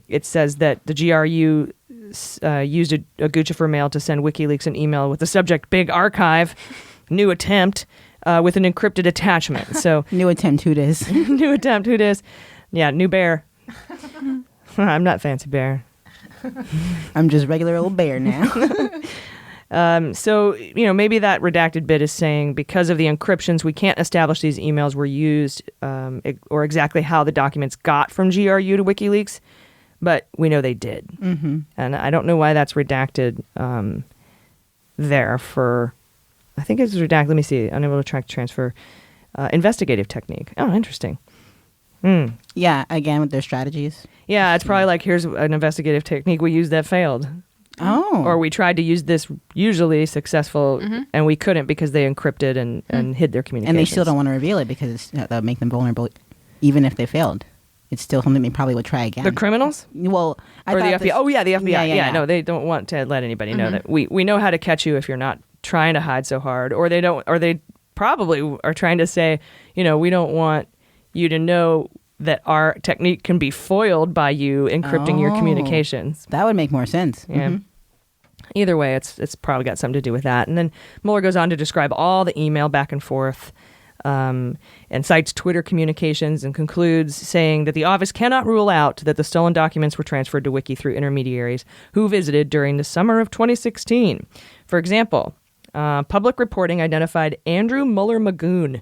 it says that the GRU used a Guccifer mail to send WikiLeaks an email with the subject "Big Archive," new attempt, with an encrypted attachment. So New attempt, who dis? new attempt, who dis? Yeah, new bear. I'm not fancy bear. I'm just regular old bear now. So, maybe that redacted bit is saying because of the encryptions, we can't establish these emails were used or exactly how the documents got from GRU to WikiLeaks, but we know they did. Mm-hmm. And I don't know why that's redacted there for, I think it's redacted, let me see, unable to track transfer, investigative technique. Oh, interesting. Yeah, again, with their strategies. Yeah, it's probably like, here's an investigative technique we used that failed. Oh. Or we tried to use this usually successful, and we couldn't because they encrypted and hid their communications. And they still don't want to reveal it because that would make them vulnerable, even if they failed. It's still something they probably would try again. The criminals? Well, I Or the thought FBI? Oh, yeah, the FBI. Yeah. No, they don't want to let anybody know that. We know how to catch you if you're not trying to hide so hard. Or they probably are trying to say, we don't want you to know that our technique can be foiled by you encrypting your communications. That would make more sense. Yeah. Mm-hmm. Either way, it's probably got something to do with that. And then Mueller goes on to describe all the email back and forth and cites Twitter communications and concludes saying that the office cannot rule out that the stolen documents were transferred to Wiki through intermediaries who visited during the summer of 2016. For example, Public reporting identified Andrew Mueller Magoon.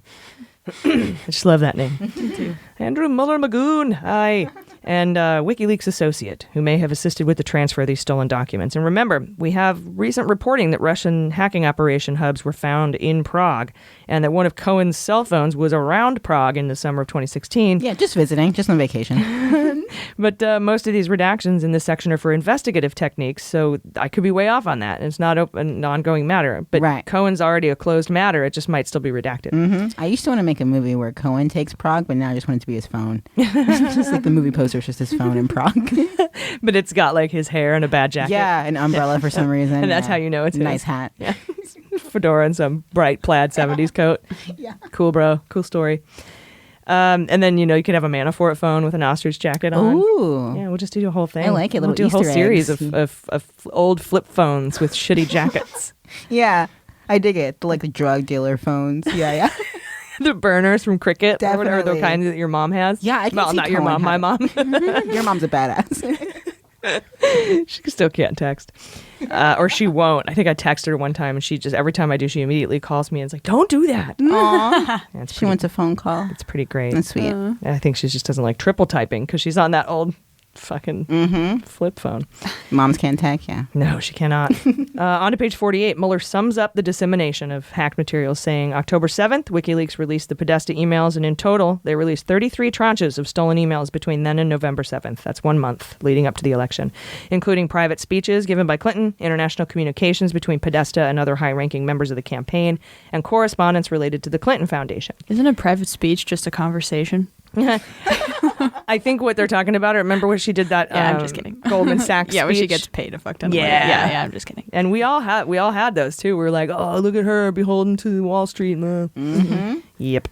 I just love that name. Andrew Mueller Magoon. Hi. And WikiLeaks associate who may have assisted with the transfer of these stolen documents. And remember, we have recent reporting that Russian hacking operation hubs were found in Prague and that one of Cohen's cell phones was around Prague in the summer of 2016. Yeah, just visiting, just on vacation. But most of these redactions in this section are for investigative techniques, so I could be way off on that. It's not an ongoing matter. But Right. Cohen's already a closed matter. It just might still be redacted. I used to want to make a movie where Cohen takes Prague, but now I just want it to be his phone. It's just like the movie poster is just his phone in Prague. But it's got like his hair and a bad jacket. Yeah, an umbrella for some reason. And that's how you know it's his. nice hat. Yeah. Fedora and some bright plaid 70s coat. Yeah. Cool, bro. Cool story. And then, you could have a Manafort phone with an ostrich jacket on. Ooh. Yeah, we'll just do a whole thing. I like it, We'll little do a whole Easter series eggs. of old flip phones with shitty jackets. Yeah, I dig it. The drug dealer phones. Yeah. The burners from Cricket. Or whatever, the Definitely. kind that your mom has. Yeah, I can Well, see not your Cohen mom, my mom. Your mom's a badass. She still can't text. Or she won't. I think I texted her one time and she just, every time I do, she immediately calls me and is like, don't do that. Aw. Yeah, it's She pretty- wants a phone call. It's pretty great. That's sweet. I think she just doesn't like triple typing because she's on that old fucking flip phone. Moms can't tech, yeah. No, she cannot. On to page 48, Mueller sums up the dissemination of hacked materials, saying October 7th, WikiLeaks released the Podesta emails, and in total, they released 33 tranches of stolen emails between then and November 7th. That's 1 month leading up to the election, including private speeches given by Clinton, international communications between Podesta and other high-ranking members of the campaign, and correspondence related to the Clinton Foundation. Isn't a private speech just a conversation? I think what they're talking about, remember when she did that I'm just kidding. Goldman Sachs Yeah, when she speech? gets paid a fuck ton of money. Yeah. Yeah, I'm just kidding. And we all had those too. We were like, oh, look at her beholden to Wall Street. Yep.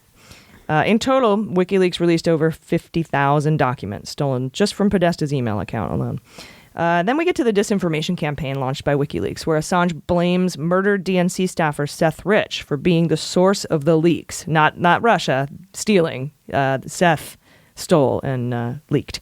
In total, WikiLeaks released over 50,000 documents stolen just from Podesta's email account alone. Then we get to the disinformation campaign launched by WikiLeaks, where Assange blames murdered DNC staffer Seth Rich for being the source of the leaks. Not Russia stealing. Seth stole and leaked.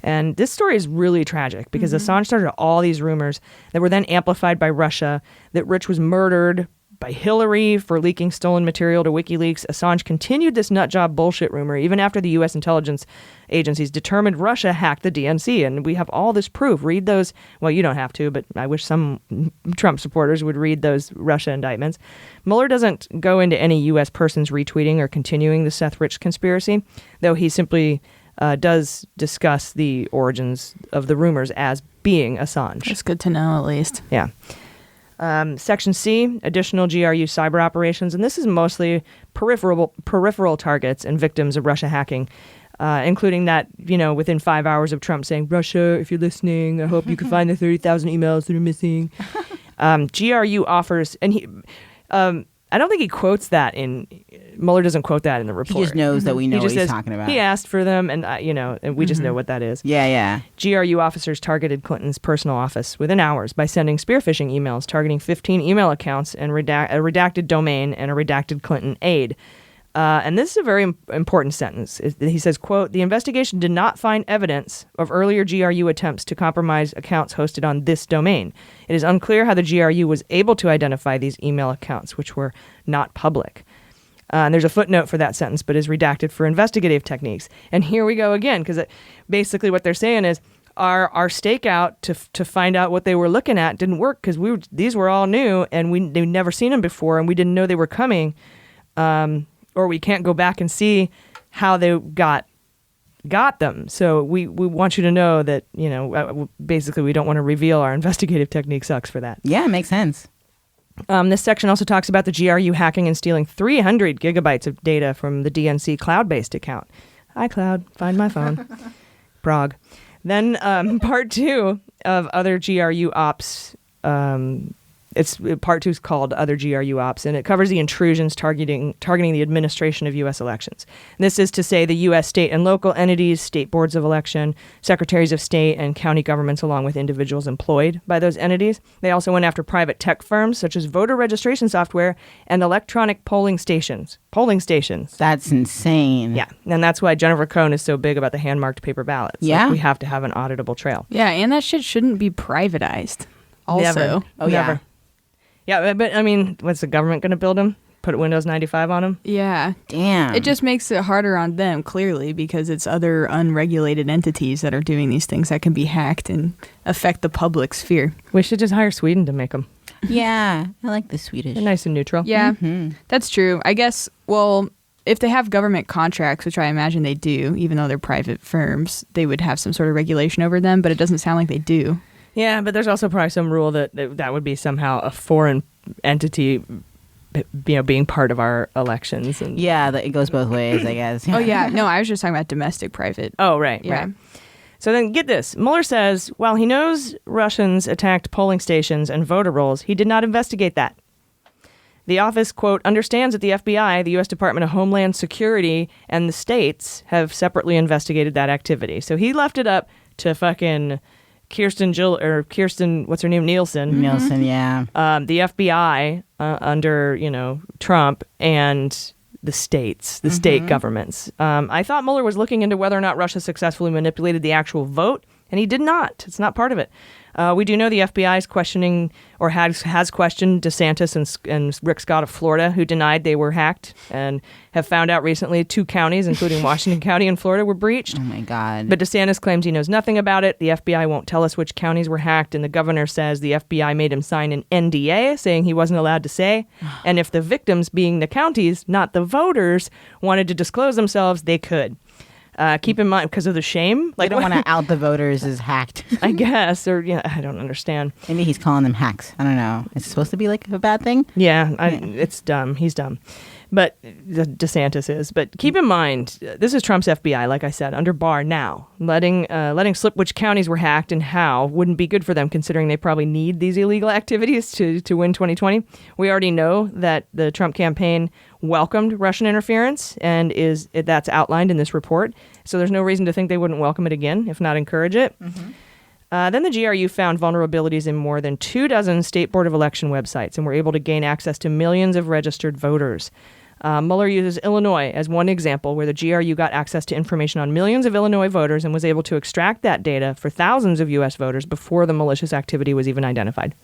And this story is really tragic because Assange started all these rumors that were then amplified by Russia, that Rich was murdered by Hillary for leaking stolen material to WikiLeaks. Assange continued this nutjob bullshit rumor even after the U.S. intelligence agencies determined Russia hacked the DNC. And we have all this proof. Read those. Well, you don't have to, but I wish some Trump supporters would read those Russia indictments. Mueller doesn't go into any U.S. persons retweeting or continuing the Seth Rich conspiracy, though he simply does discuss the origins of the rumors as being Assange. That's good to know, at least. Yeah. Section C, additional GRU cyber operations, and this is mostly peripheral targets and victims of Russia hacking, including that, within 5 hours of Trump saying, Russia, if you're listening, I hope you can find the 30,000 emails that are missing. GRU offers, and he, I don't think he quotes that Mueller doesn't quote that in the report. He just knows that we know He what just he's says, talking about. He asked for them, and and we just know what that is. Yeah. GRU officers targeted Clinton's personal office within hours by sending spear phishing emails targeting 15 email accounts and a redacted domain and a redacted Clinton aide. And this is a very important sentence. He says, quote, the investigation did not find evidence of earlier GRU attempts to compromise accounts hosted on this domain. It is unclear how the GRU was able to identify these email accounts, which were not public. And there's a footnote for that sentence, but is redacted for investigative techniques. And here we go again, because basically what they're saying is our stakeout to find out what they were looking at didn't work because these were all new and they'd never seen them before and we didn't know they were coming, or we can't go back and see how they got them. So we want you to know that basically we don't want to reveal our investigative technique sucks for that. Yeah, it makes sense. This section also talks about the GRU hacking and stealing 300 gigabytes of data from the DNC cloud-based account. iCloud, find my phone. Prague. Then part 2 of other GRU ops. Part 2 is called Other GRU Ops, and it covers the intrusions targeting the administration of U.S. elections. And this is to say the U.S. state and local entities, state boards of election, secretaries of state, and county governments, along with individuals employed by those entities. They also went after private tech firms, such as voter registration software and electronic polling stations. That's insane. Yeah, and that's why Jennifer Cohn is so big about the hand-marked paper ballots. Yeah. We have to have an auditable trail. Yeah, and that shit shouldn't be privatized. Also. Oh, yeah. Never. Yeah, but I mean, what's the government going to build them? Put Windows 95 on them? Yeah. Damn. It just makes it harder on them, clearly, because it's other unregulated entities that are doing these things that can be hacked and affect the public sphere. We should just hire Sweden to make them. Yeah, I like the Swedish. They're nice and neutral. Yeah, that's true. I guess, well, if they have government contracts, which I imagine they do, even though they're private firms, they would have some sort of regulation over them, but it doesn't sound like they do. Yeah, but there's also probably some rule that would be somehow a foreign entity, being part of our elections. And Yeah, it goes both ways, I guess. Oh, yeah. No, I was just talking about domestic private. Oh, right, Yeah. right. So then get this. Mueller says, while he knows Russians attacked polling stations and voter rolls, he did not investigate that. The office, quote, understands that the FBI, the U.S. Department of Homeland Security, and the states have separately investigated that activity. So he left it up to fucking Kirsten, what's her name, Nielsen. Nielsen, yeah. The FBI under, Trump and the states, the state governments. I thought Mueller was looking into whether or not Russia successfully manipulated the actual vote, and he did not. It's not part of it. We do know the FBI is questioning or has questioned DeSantis and Rick Scott of Florida, who denied they were hacked and have found out recently 2 counties, including Washington County and Florida, were breached. Oh, my God. But DeSantis claims he knows nothing about it. The FBI won't tell us which counties were hacked, and the governor says the FBI made him sign an NDA saying he wasn't allowed to say. And if the victims, being the counties, not the voters, wanted to disclose themselves, they could. Keep in mind, because of the shame. They don't want to out the voters as hacked. I guess, or I don't understand. Maybe he's calling them hacks. I don't know. It's supposed to be like a bad thing? Yeah, it's dumb. He's dumb. But DeSantis is. But keep in mind, this is Trump's FBI, like I said, under Barr now. Letting slip which counties were hacked and how wouldn't be good for them, considering they probably need these illegal activities to win 2020. We already know that the Trump campaign welcomed Russian interference, and that's outlined in this report. So there's no reason to think they wouldn't welcome it again, if not encourage it. Then the GRU found vulnerabilities in more than 24 state board of election websites and were able to gain access to millions of registered voters. Mueller uses Illinois as one example where the GRU got access to information on millions of Illinois voters and was able to extract that data for thousands of U.S. voters before the malicious activity was even identified.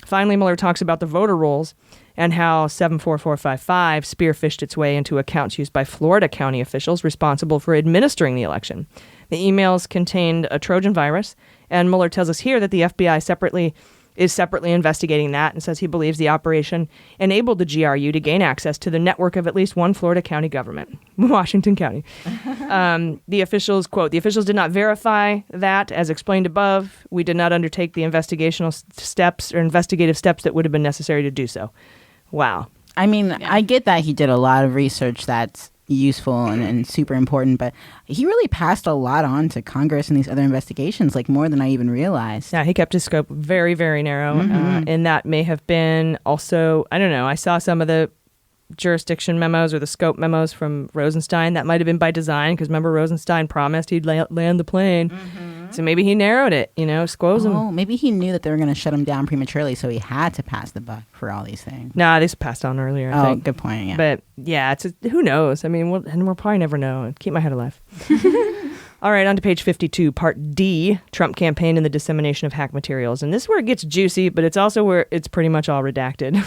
Finally, Mueller talks about the voter rolls and how 74455 spearfished its way into accounts used by Florida county officials responsible for administering the election. The emails contained a Trojan virus, and Mueller tells us here that the FBI is separately investigating that and says he believes the operation enabled the GRU to gain access to the network of at least one Florida county government, Washington County. The officials, quote, the officials did not verify that, as explained above. We did not undertake the investigative steps that would have been necessary to do so. Wow. I mean, I get that he did a lot of research that's useful and super important, but he really passed a lot on to Congress and these other investigations, like more than I even realized. Yeah, he kept his scope very, very narrow. And that may have been also, I don't know, I saw some of the jurisdiction memos or the scope memos from Rosenstein. That might have been by design, because remember Rosenstein promised he'd land the plane. So maybe he narrowed it, squoze him. Oh, maybe he knew that they were going to shut him down prematurely, so he had to pass the buck for all these things. Nah, this passed on earlier, I think. Good point, yeah. But yeah, who knows? I mean, we'll probably never know. Keep my head alive. All right, on to page 52, part D, Trump campaign and the dissemination of hack materials. And this is where it gets juicy, but it's also where it's pretty much all redacted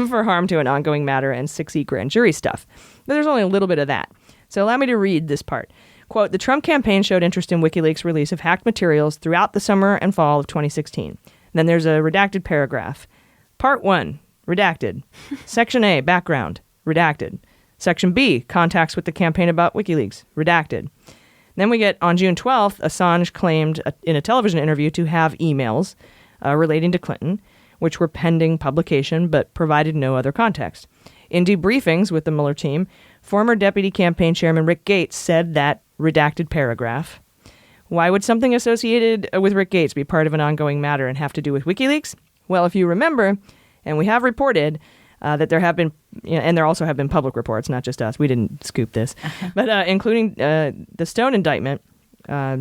for harm to an ongoing matter and 6E grand jury stuff. But there's only a little bit of that. So allow me to read this part. Quote, the Trump campaign showed interest in WikiLeaks' release of hacked materials throughout the summer and fall of 2016. And then there's a redacted paragraph. Part 1, redacted. Section A, background, redacted. Section B, contacts with the campaign about WikiLeaks, redacted. Then we get, on June 12th, Assange claimed in a television interview to have emails relating to Clinton, which were pending publication but provided no other context. In debriefings with the Mueller team, former Deputy Campaign Chairman Rick Gates said that redacted paragraph. Why would something associated with Rick Gates be part of an ongoing matter and have to do with WikiLeaks? Well, if you remember, and we have reported that there have been, and there also have been public reports, not just us. We didn't scoop this, but including the Stone indictment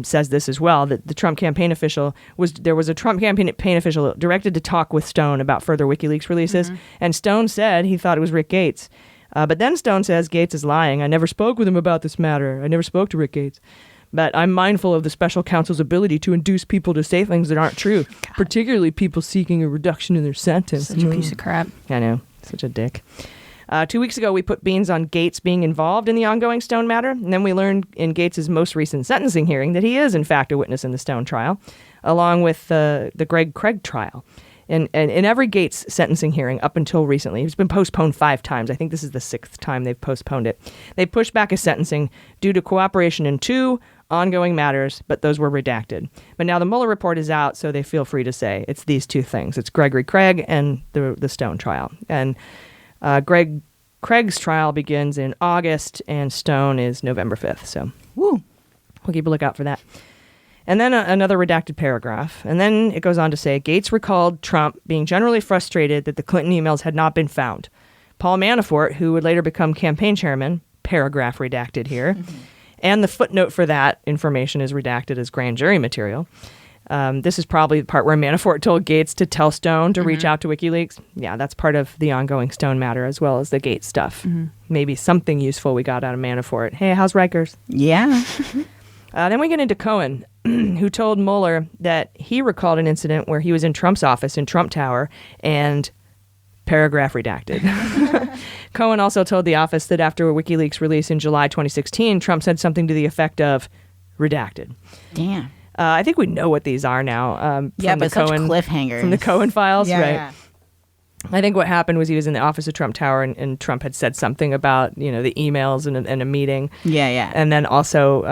says this as well, that the Trump campaign official there was a Trump campaign official directed to talk with Stone about further WikiLeaks releases, and Stone said he thought it was Rick Gates. But then Stone says Gates is lying. I never spoke with him about this matter. I never spoke to Rick Gates. But I'm mindful of the special counsel's ability to induce people to say things that aren't true, particularly people seeking a reduction in their sentence. Such a piece of crap. I know. Such a dick. 2 weeks ago, we put beans on Gates being involved in the ongoing Stone matter. And then we learned in Gates' most recent sentencing hearing that he is, in fact, a witness in the Stone trial, along with the Greg Craig trial. And in every Gates sentencing hearing up until recently, it's been postponed 5 times. I think this is the 6th time they've postponed it. They pushed back his sentencing due to cooperation in 2 ongoing matters, but those were redacted. But now the Mueller report is out, so they feel free to say it's these 2 things. It's Gregory Craig and the Stone trial. And Greg Craig's trial begins in August, and Stone is November 5th. So we'll keep a lookout for that. And then another redacted paragraph. And then it goes on to say, Gates recalled Trump being generally frustrated that the Clinton emails had not been found. Paul Manafort, who would later become campaign chairman, paragraph redacted here, and the footnote for that information is redacted as grand jury material. This is probably the part where Manafort told Gates to tell Stone to reach out to WikiLeaks. Yeah, that's part of the ongoing Stone matter as well as the Gates stuff. Maybe something useful we got out of Manafort. Hey, how's Rikers? Yeah. Then we get into Cohen, who told Mueller that he recalled an incident where he was in Trump's office in Trump Tower and paragraph redacted. Cohen also told the office that after a WikiLeaks release in July 2016, Trump said something to the effect of redacted. Damn. I think we know what these are now. From but such cliffhangers. From the Cohen files, right? Yeah. I think what happened was he was in the office of Trump Tower and Trump had said something about, the emails and a meeting. Yeah. And then also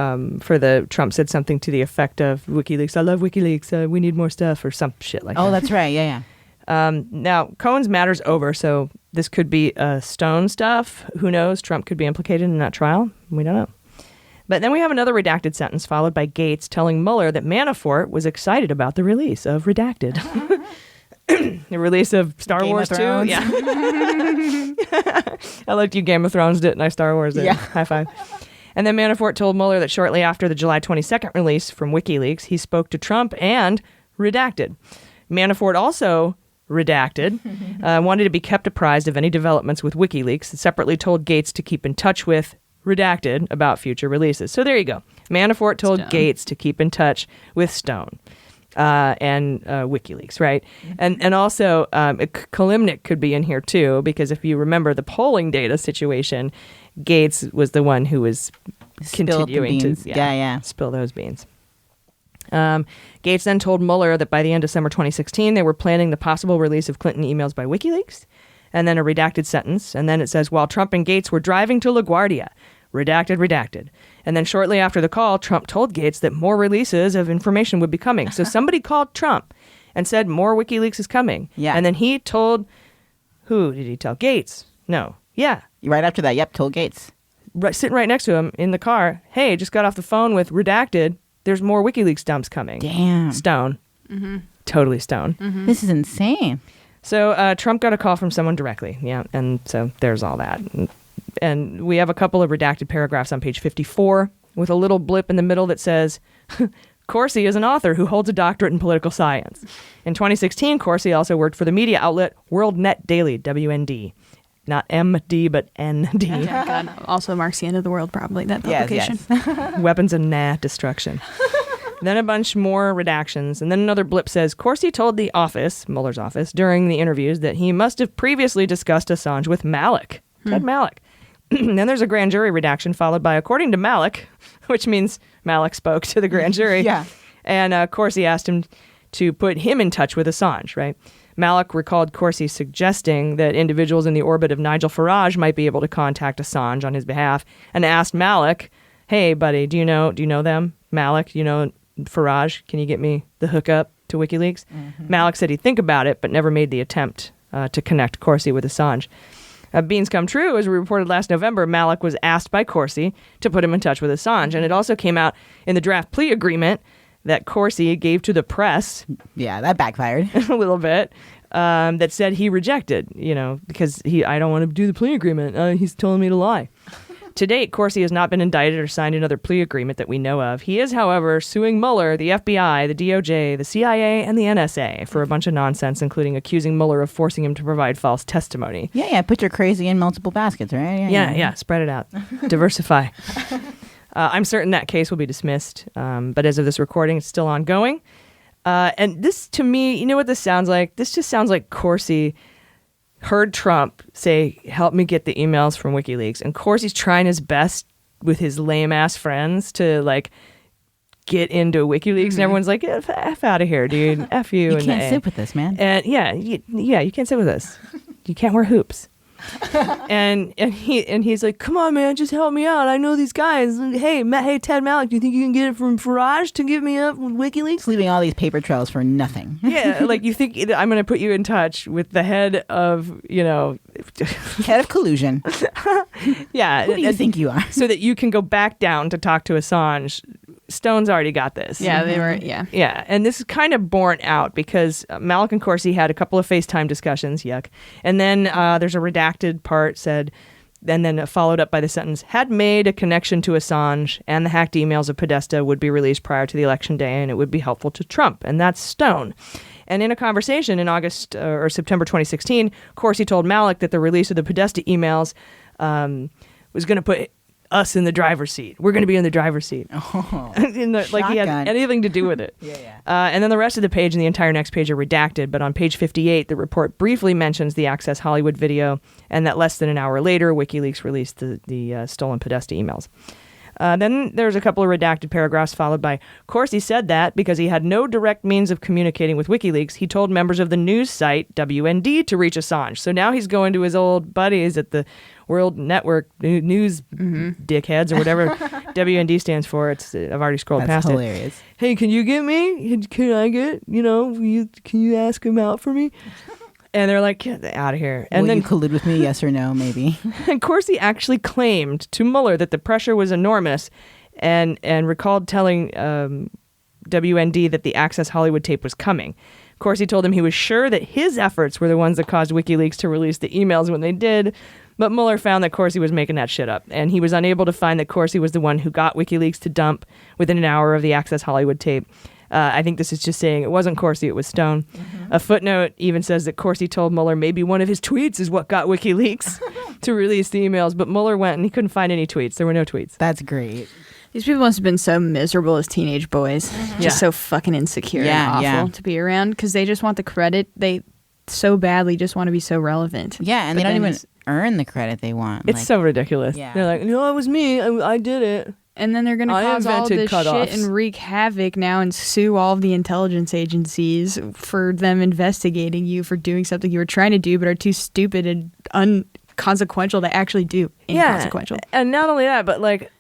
Trump said something to the effect of WikiLeaks. I love WikiLeaks. We need more stuff or some shit like that. Oh, that's right. Yeah. Now, Cohen's matter's over, so this could be Stone stuff. Who knows? Trump could be implicated in that trial. We don't know. But then we have another redacted sentence followed by Gates telling Mueller that Manafort was excited about the release of Redacted. The release of Star Game Wars of 2. Thrones. Yeah. I liked you Game of Thrones did and I Star Wars did. Yeah. High five. And then Manafort told Mueller that shortly after the July 22nd release from WikiLeaks, he spoke to Trump and redacted. Manafort also redacted, wanted to be kept apprised of any developments with WikiLeaks, and separately told Gates to keep in touch with redacted about future releases. So there you go. Manafort told Stone. Gates to keep in touch with Stone and WikiLeaks, right? And also Kalimnik could be in here too, because if you remember the polling data situation, Gates was the one who was continuing to spill those beans. Gates then told Mueller that by the end of summer 2016, they were planning the possible release of Clinton emails by WikiLeaks, and then a redacted sentence. And then it says, while Trump and Gates were driving to LaGuardia, redacted. And then shortly after the call, Trump told Gates that more releases of information would be coming. So somebody called Trump and said more WikiLeaks is coming. Yeah. And then he told, who did he tell? Gates. No. Yeah. Right after that, told Gates. Sitting right next to him in the car. Hey, just got off the phone with redacted. There's more WikiLeaks dumps coming. Damn. Stone. Totally Stone. This is insane. So Trump got a call from someone directly. Yeah. And so there's all that. And we have a couple of redacted paragraphs on page 54 with a little blip in the middle that says, Corsi is an author who holds a doctorate in political science. In 2016, Corsi also worked for the media outlet World Net Daily, WND. Not MD, but ND. Yeah, God. Also marks the end of the world, probably, that publication. Yes. Weapons of destruction. Then a bunch more redactions. And then another blip says, Corsi told the office, Mueller's office, during the interviews that he must have previously discussed Assange with Malik. Ted Malik. Then there's a grand jury redaction followed by, according to Malik, which means Malik spoke to the grand jury. Yeah. And Corsi asked him to put him in touch with Assange, right? Malik recalled Corsi suggesting that individuals in the orbit of Nigel Farage might be able to contact Assange on his behalf, and asked Malik, hey, buddy, do you know them? Malik, you know Farage? Can you get me the hookup to WikiLeaks? Malik said he'd think about it, but never made the attempt to connect Corsi with Assange. Beans come true, as we reported last November, Malik was asked by Corsi to put him in touch with Assange, and it also came out in the draft plea agreement that Corsi gave to the press. Yeah, that backfired. A little bit. That said he rejected, because I don't want to do the plea agreement. He's telling me to lie. To date, Corsi has not been indicted or signed another plea agreement that we know of. He is, however, suing Mueller, the FBI, the DOJ, the CIA, and the NSA for a bunch of nonsense, including accusing Mueller of forcing him to provide false testimony. Yeah. Put your crazy in multiple baskets, right? Yeah. Spread it out. Diversify. I'm certain that case will be dismissed, but as of this recording, it's still ongoing. And this, to me, you know what this sounds like? This just sounds like Corsi heard Trump say, help me get the emails from WikiLeaks. And Corsi's trying his best with his lame-ass friends to, like, get into WikiLeaks. And everyone's like, F out of here, dude. F you. You can't sit with this, man. And you can't sit with us. You can't wear hoops. and he's like, come on, man, just help me out. I know these guys. Hey, Ted Malloch, do you think you can get it from Farage to give me up with WikiLeaks? Just leaving all these paper trails for nothing. Yeah, like you think I'm going to put you in touch with the head of, head of collusion. Yeah. Who do you think you are? So that you can go back down to talk to Assange. Stone's already got this. Yeah, they were, yeah. Yeah, and this is kind of borne out because Malloch and Corsi had a couple of FaceTime discussions, yuck. And then there's a redacted part said, and then followed up by the sentence, had made a connection to Assange and the hacked emails of Podesta would be released prior to the election day and it would be helpful to Trump. And that's Stone. And in a conversation in August or September 2016, Corsi told Malloch that the release of the Podesta emails was going to put us in the driver's seat. We're going to be in the driver's seat. Oh, like he had anything to do with it. Yeah. And then the rest of the page and the entire next page are redacted. But on page 58, the report briefly mentions the Access Hollywood video and that less than an hour later, WikiLeaks released the stolen Podesta emails. Then there's a couple of redacted paragraphs followed by, Corsi said that because he had no direct means of communicating with WikiLeaks, he told members of the news site WND to reach Assange. So now he's going to his old buddies at the World Network News dickheads or whatever WND stands for. I've already scrolled past hilarious. it. Hey, can you get me? Can I get, can you ask him out for me? And they're like, get out of here. And Will then you collude with me? Yes or no, maybe. And Corsi actually claimed to Mueller that the pressure was enormous and recalled telling WND that the Access Hollywood tape was coming. Corsi told him he was sure that his efforts were the ones that caused WikiLeaks to release the emails when they did, but Mueller found that Corsi was making that shit up, and he was unable to find that Corsi was the one who got WikiLeaks to dump within an hour of the Access Hollywood tape. I think this is just saying it wasn't Corsi, it was Stone. A footnote even says that Corsi told Mueller maybe one of his tweets is what got WikiLeaks to release the emails, but Mueller went and he couldn't find any tweets. There were no tweets. That's great. These people must have been so miserable as teenage boys. Just so fucking insecure and awful to be around because they just want the credit. They so badly just want to be so relevant. Yeah, and they don't even earn the credit they want. It's so ridiculous. Yeah. They're like, no, it was me. I did it. And then they're going to cause all this shit and wreak havoc now and sue all of the intelligence agencies for them investigating you for doing something you were trying to do but are too stupid and unconsequential to actually do. Inconsequential. Yeah, and not only that, but like,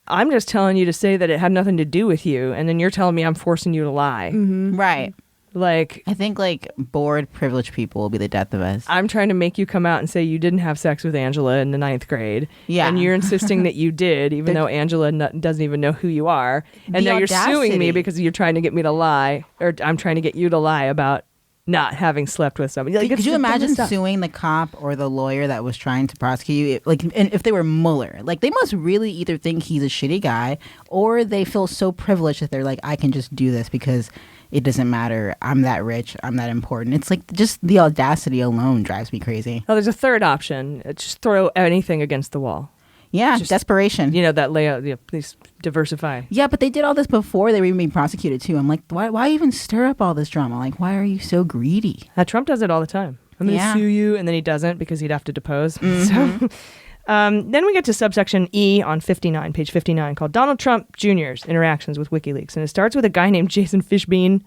I'm just telling you to say that it had nothing to do with you, and then you're telling me I'm forcing you to lie. Mm-hmm. Right. Like, I think like bored, privileged people will be the death of us. I'm trying to make you come out and say you didn't have sex with Angela in the 9th grade. Yeah. And you're insisting that you did, even though Angela doesn't even know who you are. And now you're suing me because you're trying to get me to lie, or I'm trying to get you to lie about not having slept with somebody. Like, could you imagine suing the cop or the lawyer that was trying to prosecute you? Like, and if they were Mueller, like they must really either think he's a shitty guy or they feel so privileged that they're like, I can just do this because it doesn't matter. I'm that rich. I'm that important. It's like just the audacity alone drives me crazy. Oh, there's a third option. Just throw anything against the wall. Yeah, just desperation. That layout. Yeah, please diversify. Yeah, but they did all this before they were even being prosecuted too. I'm like, why even stir up all this drama? Like, why are you so greedy? Trump does it all the time. I'm going to sue you, and then he doesn't because he'd have to depose. Mm-hmm. So then we get to subsection E on 59, page 59, called Donald Trump Jr.'s interactions with WikiLeaks. And it starts with a guy named Jason Fishbein.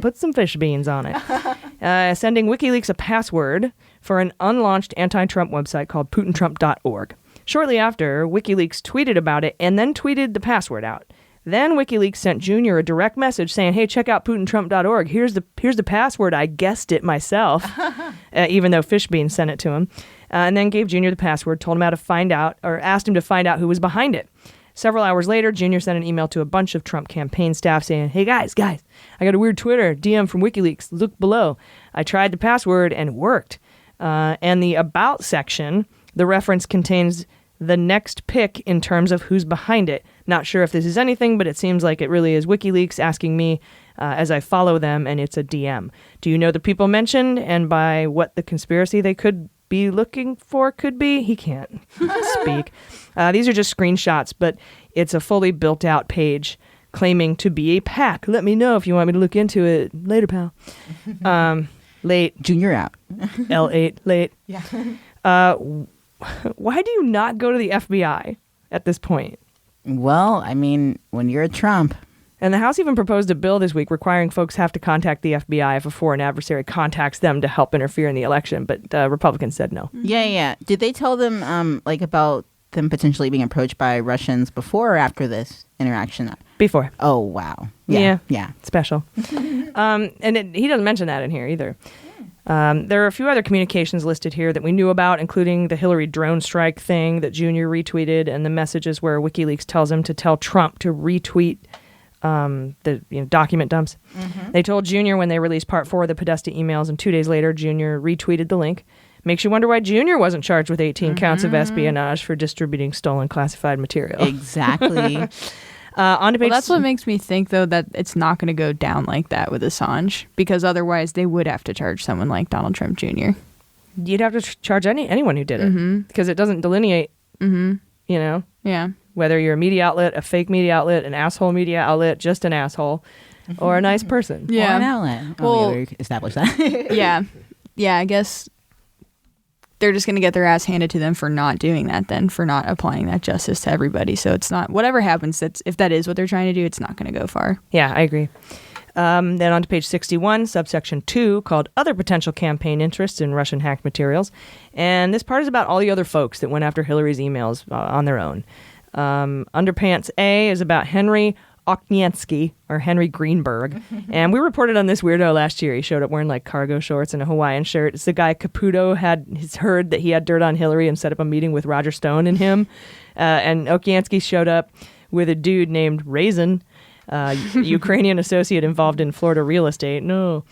Put some fish beans on it. Sending WikiLeaks a password for an unlaunched anti-Trump website called PutinTrump.org. Shortly after, WikiLeaks tweeted about it and then tweeted the password out. Then WikiLeaks sent Junior a direct message saying, hey, check out PutinTrump.org. Here's the password. I guessed it myself, even though Fishbein sent it to him. And then gave Junior the password, told him how to find out, or asked him to find out who was behind it. Several hours later, Junior sent an email to a bunch of Trump campaign staff saying, hey, guys, I got a weird Twitter DM from WikiLeaks. Look below. I tried the password and it worked. And the About section, the reference contains the next pick in terms of who's behind it. Not sure if this is anything, but it seems like it really is WikiLeaks asking me as I follow them, and it's a DM. Do you know the people mentioned and by what the conspiracy they could be looking for could be. He can't speak. These are just screenshots, but it's a fully built out page claiming to be a PAC. Let me know if you want me to look into it later, pal. Late. Junior out. L8, late. Yeah. Why do you not go to the FBI at this point? Well, I mean, when you're a Trump. And the House even proposed a bill this week requiring folks have to contact the FBI if a foreign adversary contacts them to help interfere in the election. But Republicans said no. Yeah. Did they tell them about them potentially being approached by Russians before or after this interaction? Before. Oh, wow. Yeah. Yeah. Special. He doesn't mention that in here either. There are a few other communications listed here that we knew about, including the Hillary drone strike thing that Junior retweeted and the messages where WikiLeaks tells him to tell Trump to retweet the document dumps. Mm-hmm. They told Junior when they released part 4 of the Podesta emails, and 2 days later, Junior retweeted the link. Makes you wonder why Junior wasn't charged with 18 counts of espionage for distributing stolen classified material. Exactly. On to page. Well, that's what makes me think, though, that it's not going to go down like that with Assange, because otherwise they would have to charge someone like Donald Trump Jr. You'd have to charge anyone who did it, because it doesn't delineate, Yeah. whether you're a media outlet, a fake media outlet, an asshole media outlet, just an asshole, or a nice person. Or an outlet. Well, we established that. Yeah, I guess they're just going to get their ass handed to them for not doing that, then, for not applying that justice to everybody. So it's not, whatever happens, if that is what they're trying to do, it's not going to go far. Yeah, I agree. Then on to page 61, subsection 2, called Other Potential Campaign Interests in Russian Hacked Materials. And this part is about all the other folks that went after Hillary's emails on their own. Underpants A is about Henry Okniansky, or Henry Greenberg. And we reported on this weirdo last year. He showed up wearing like cargo shorts and a Hawaiian shirt. It's the guy Caputo heard that he had dirt on Hillary and set up a meeting with Roger Stone and him. And Okniansky showed up with a dude named Raisin, Ukrainian associate involved in Florida real estate. No.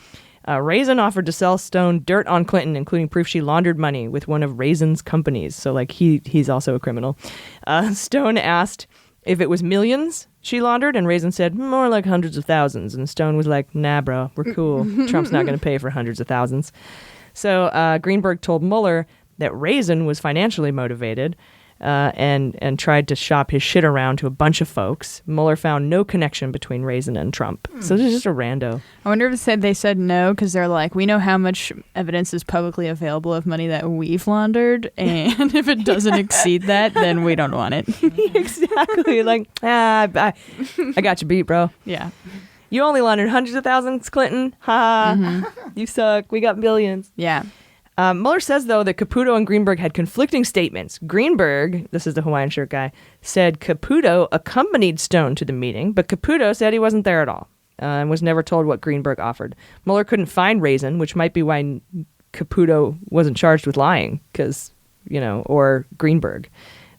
Raisin offered to sell Stone dirt on Clinton, including proof she laundered money with one of Raisin's companies. So, like, he's also a criminal. Stone asked if it was millions she laundered, and Raisin said, more like hundreds of thousands. And Stone was like, nah, bro, we're cool. Trump's not going to pay for hundreds of thousands. So Greenberg told Mueller that Raisin was financially motivated, and tried to shop his shit around to a bunch of folks. Mueller found no connection between Raisin and Trump. So this is just a rando. I wonder if they said no because they're like, we know how much evidence is publicly available of money that we've laundered, and if it doesn't exceed that, then we don't want it. Exactly. Like, I got you beat, bro. Yeah. You only laundered hundreds of thousands, Clinton. Ha. You suck. We got billions. Yeah. Mueller says, though, that Caputo and Greenberg had conflicting statements. Greenberg, this is the Hawaiian shirt guy, said Caputo accompanied Stone to the meeting, but Caputo said he wasn't there at all and was never told what Greenberg offered. Mueller couldn't find Raisin, which might be why Caputo wasn't charged with lying, or Greenberg,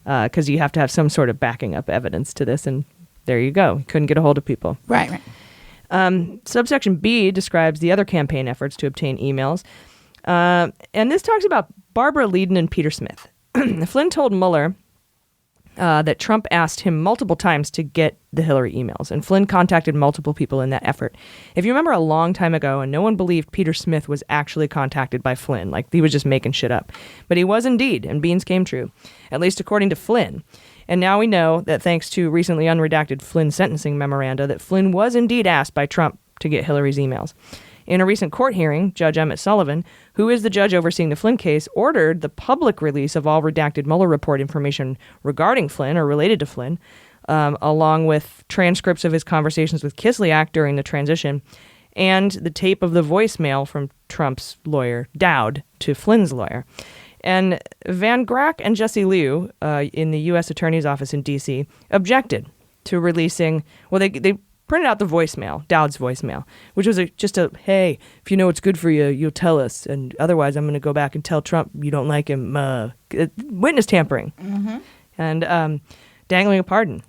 because you have to have some sort of backing up evidence to this, and there you go. He couldn't get a hold of people. Right. Subsection B describes the other campaign efforts to obtain emails. And this talks about Barbara Leiden and Peter Smith. Flynn told Mueller that Trump asked him multiple times to get the Hillary emails, and Flynn contacted multiple people in that effort. If you remember a long time ago, and no one believed Peter Smith was actually contacted by Flynn, like he was just making shit up. But he was indeed, and beans came true, at least according to Flynn. And now we know that thanks to recently unredacted Flynn sentencing memoranda, that Flynn was indeed asked by Trump to get Hillary's emails. In a recent court hearing, Judge Emmett Sullivan, who is the judge overseeing the Flynn case, ordered the public release of all redacted Mueller report information regarding Flynn or related to Flynn, along with transcripts of his conversations with Kislyak during the transition, and the tape of the voicemail from Trump's lawyer, Dowd, to Flynn's lawyer. And Van Grack and Jesse Liu, in the U.S. Attorney's Office in D.C., objected to releasing, they printed out the voicemail, Dowd's voicemail, which was just a, hey, if you know what's good for you, you'll tell us. And otherwise, I'm going to go back and tell Trump you don't like him. Witness tampering and dangling a pardon.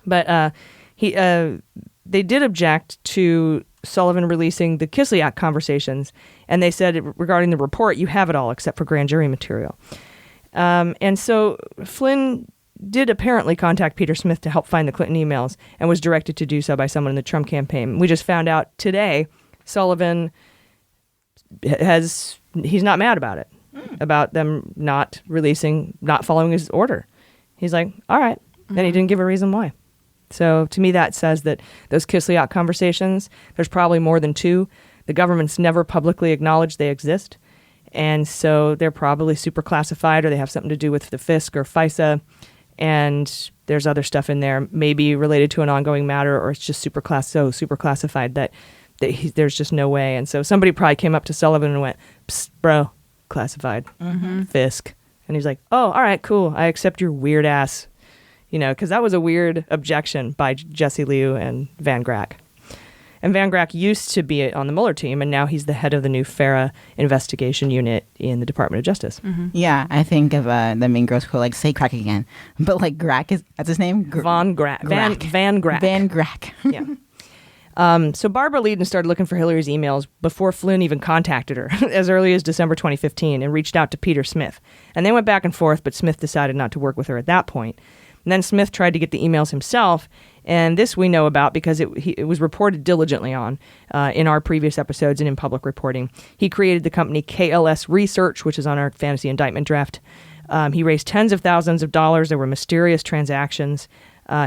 But they did object to Sullivan releasing the Kislyak conversations. And they said regarding the report, you have it all except for grand jury material. And so Flynn did apparently contact Peter Smith to help find the Clinton emails and was directed to do so by someone in the Trump campaign. We just found out today Sullivan he's not mad about it. about them not following his order. He's like, all right. Then he didn't give a reason why. So to me, that says that those Kislyak conversations, there's probably more than 2. The government's never publicly acknowledged they exist. And so they're probably super classified, or they have something to do with the FISC or FISA. And there's other stuff in there, maybe related to an ongoing matter, or it's just super classified that there's just no way. And so somebody probably came up to Sullivan and went, "Psst, bro, classified, FISC." And he's like, "Oh, all right, cool. I accept your weird ass," because that was a weird objection by Jesse Liu and Van Grack. And Van Grack used to be on the Mueller team, and now he's the head of the new FARA investigation unit in the Department of Justice. Yeah, I think of the Mean Girls quote, like, say crack again. But, like, Grack that's his name? Van Grack. Van Grack. Van Grack. Yeah. So Barbara Leiden started looking for Hillary's emails before Flynn even contacted her, as early as December 2015, and reached out to Peter Smith. And they went back and forth, but Smith decided not to work with her at that point. And then Smith tried to get the emails himself, and this we know about because it was reported diligently on in our previous episodes and in public reporting. He created the company KLS Research, which is on our fantasy indictment draft. He raised tens of thousands of dollars. There were mysterious transactions.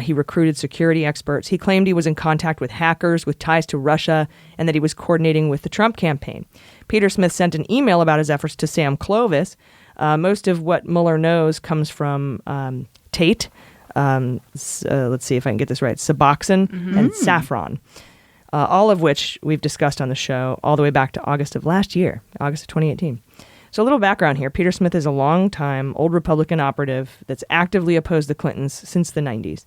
He recruited security experts. He claimed he was in contact with hackers with ties to Russia and that he was coordinating with the Trump campaign. Peter Smith sent an email about his efforts to Sam Clovis. Most of what Mueller knows comes from Tate. Let's see if I can get this right. Suboxone and Saffron, all of which we've discussed on the show all the way back to August of last year, August of 2018. So a little background here. Peter Smith is a long-time old Republican operative that's actively opposed the Clintons since the 90s,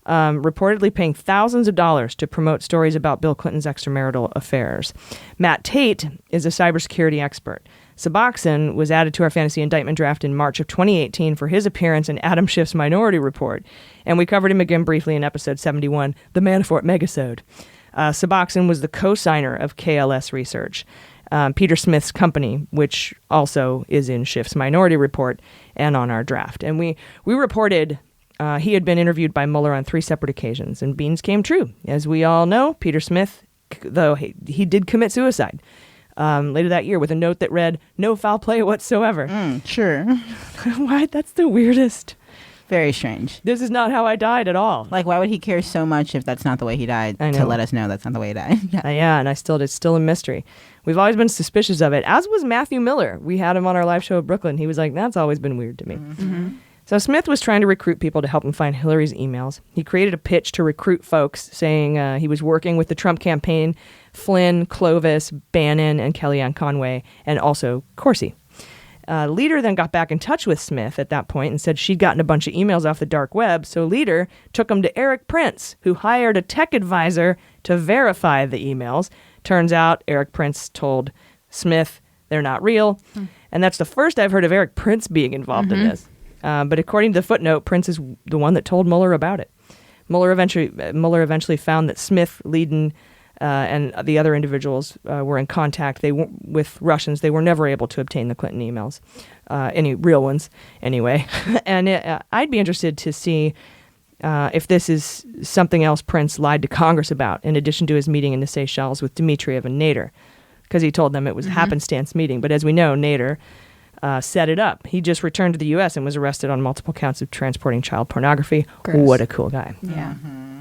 reportedly paying thousands of dollars to promote stories about Bill Clinton's extramarital affairs. Matt Tate is a cybersecurity expert. Suboxone was added to our fantasy indictment draft in March of 2018 for his appearance in Adam Schiff's Minority Report, and we covered him again briefly in episode 71, The Manafort Megasode. Suboxone was the co-signer of KLS Research, Peter Smith's company, which also is in Schiff's Minority Report and on our draft. And we reported he had been interviewed by Mueller on 3 separate occasions, and beans came true. As we all know, Peter Smith, though he did commit suicide later that year with a note that read, "No foul play whatsoever." Sure. Why? That's the weirdest. Very strange. This is not how I died at all. Like, why would he care so much if that's not the way he died? I know. To let us know that's not the way he died. Yeah, and it's still a mystery. We've always been suspicious of it, as was Matthew Miller. We had him on our live show at Brooklyn. He was like, that's always been weird to me. So Smith was trying to recruit people to help him find Hillary's emails. He created a pitch to recruit folks, saying he was working with the Trump campaign, Flynn, Clovis, Bannon, and Kellyanne Conway, and also Corsi. Leader then got back in touch with Smith at that point and said she'd gotten a bunch of emails off the dark web, so Leader took him to Eric Prince, who hired a tech advisor to verify the emails. Turns out Eric Prince told Smith they're not real, and that's the first I've heard of Eric Prince being involved in this. But according to the footnote, Prince is the one that told Mueller about it. Mueller eventually found that Smith, Leiden, and the other individuals were in contact with Russians. They were never able to obtain the Clinton emails, any real ones anyway. And I'd be interested to see if this is something else Prince lied to Congress about, in addition to his meeting in the Seychelles with Dmitriev and Nader, because he told them it was a happenstance meeting. But as we know, Nader set it up. He just returned to the U.S. and was arrested on multiple counts of transporting child pornography. Gross. What a cool guy. Yeah.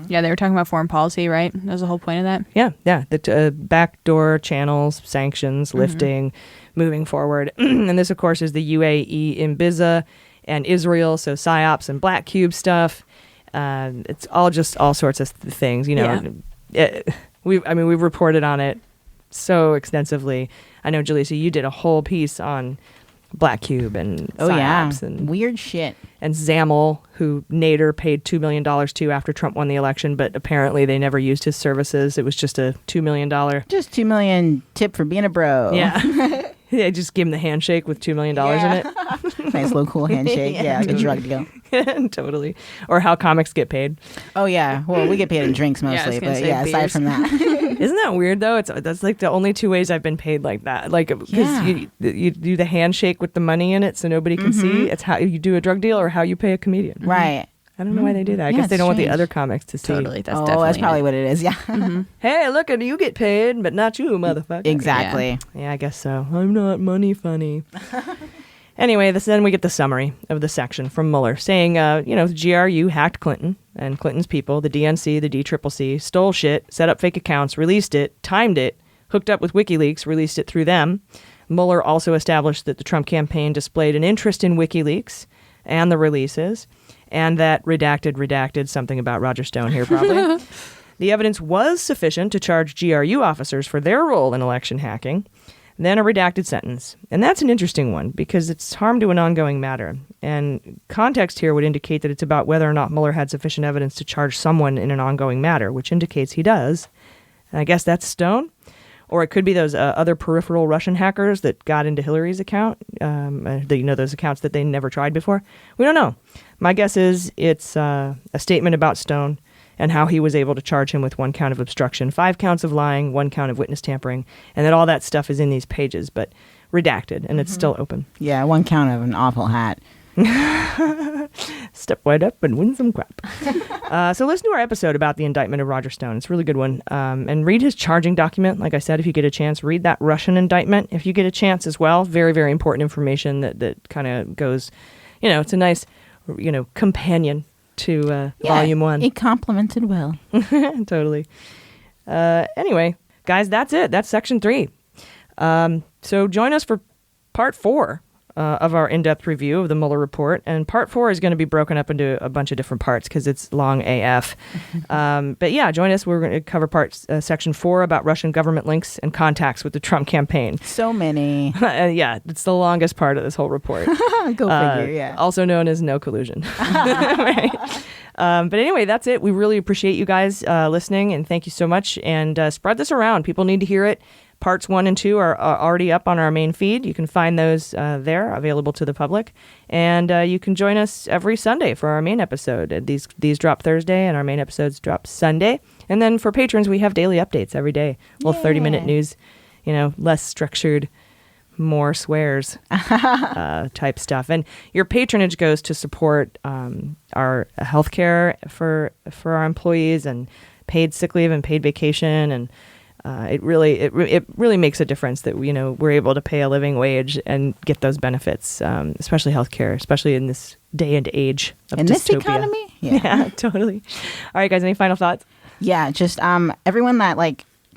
Yeah, they were talking about foreign policy, right? That was the whole point of that? Yeah. The backdoor channels, sanctions, lifting, moving forward. And this, of course, is the UAE in Ibiza and Israel, so PSYOPs and Black Cube stuff. It's all sorts of things, you know. Yeah. We've reported on it so extensively. I know, Jaleesa, you did a whole piece on Black Cube and PSYOPs and weird shit. And Zamel, who Nader paid $2 million to after Trump won the election, but apparently they never used his services. It was just a $2 million. Just $2 million tip for being a bro. Yeah. They just gave him the handshake with $2 million in it. Nice little cool handshake. Yeah, like a drug deal. Totally. Or how comics get paid. Oh, yeah. Well, we get paid in drinks mostly, but yeah, aside from that. Isn't that weird, though? That's like the only 2 ways I've been paid like that. Like, because you do the handshake with the money in it so nobody can see. It's how you do a drug deal or how you pay a comedian. Right. I don't know why they do that. I guess they don't want the other comics to see. Totally. That's probably what it is. Yeah. Hey, look, you get paid, but not you, motherfucker. Exactly. Yeah, I guess so. I'm not money funny. Anyway, then we get the summary of the section from Mueller saying, GRU hacked Clinton and Clinton's people, the DNC, the DCCC, stole shit, set up fake accounts, released it, timed it, hooked up with WikiLeaks, released it through them. Mueller also established that the Trump campaign displayed an interest in WikiLeaks and the releases, and that redacted something about Roger Stone here probably. The evidence was sufficient to charge GRU officers for their role in election hacking, then a redacted sentence. And that's an interesting one because it's harm to an ongoing matter. And context here would indicate that it's about whether or not Mueller had sufficient evidence to charge someone in an ongoing matter, which indicates he does. And I guess that's Stone. Or it could be those other peripheral Russian hackers that got into Hillary's account, those accounts that they never tried before. We don't know. My guess is it's a statement about Stone and how he was able to charge him with 1 count of obstruction, 5 counts of lying, 1 count of witness tampering, and that all that stuff is in these pages, but redacted, and it's still open. Yeah, 1 count of an awful hat. Step right up and win some crap. So listen to our episode about the indictment of Roger Stone. It's a really good one. And read his charging document. Like I said, if you get a chance, read that Russian indictment. If you get a chance as well, very, very important information that kind of goes, it's a nice, companion to Volume 1. It complemented well. Totally. Anyway, guys, that's it. That's Section 3. So join us for Part 4. Of our in-depth review of the Mueller report. And Part 4 is going to be broken up into a bunch of different parts because it's long AF. But yeah, join us. We're going to cover Section 4 about Russian government links and contacts with the Trump campaign. So many. Yeah, it's the longest part of this whole report. Go figure, yeah. Also known as no collusion. Right? But anyway, that's it. We really appreciate you guys listening, and thank you so much. And spread this around. People need to hear it. Parts 1 and 2 are already up on our main feed. You can find those there, available to the public. And you can join us every Sunday for our main episode. These drop Thursday, and our main episodes drop Sunday. And then for patrons, we have daily updates every day. Little 30-minute news, less structured, more swears type stuff. And your patronage goes to support our health care for our employees, and paid sick leave and paid vacation, and it really makes a difference that we're able to pay a living wage and get those benefits, especially healthcare, especially in this day and age of in dystopia. This economy. Yeah, totally. All right, guys, any final thoughts? Yeah, just everyone that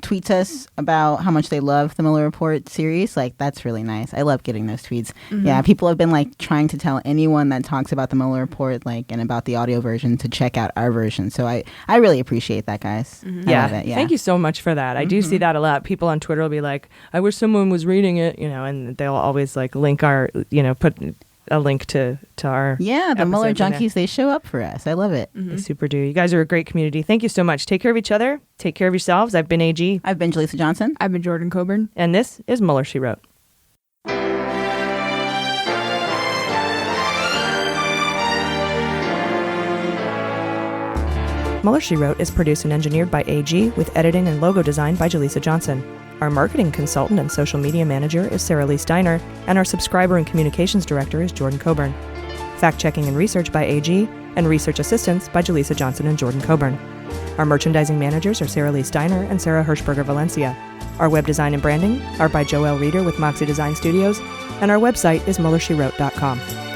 tweets us about how much they love the Mueller Report series, that's really nice. I love getting those tweets. Mm-hmm. Yeah, people have been trying to tell anyone that talks about the Mueller Report and about the audio version to check out our version. So I really appreciate that, guys. Mm-hmm. I love it. Yeah, thank you so much for that. I do see that a lot. People on Twitter will be like, I wish someone was reading it, and they'll always link our, put a link to our the Mueller junkies. They show up for us. I love it. They super do. You guys are a great community. Thank you so much. Take care of each other. Take care of yourselves. I've been AG. I've been Jaleesa Johnson. I've been Jordan Coburn. And this is Mueller, She Wrote. Mueller, She Wrote is produced and engineered by AG with editing and logo design by Jaleesa Johnson. Our marketing consultant and social media manager is Sarah Lee Steiner, and our subscriber and communications director is Jordan Coburn. Fact-checking and research by AG, and research assistance by Jaleesa Johnson and Jordan Coburn. Our merchandising managers are Sarah Lee Steiner and Sarah Hirschberger Valencia. Our web design and branding are by Joelle Reeder with Moxie Design Studios, and our website is MuellerSheWrote.com.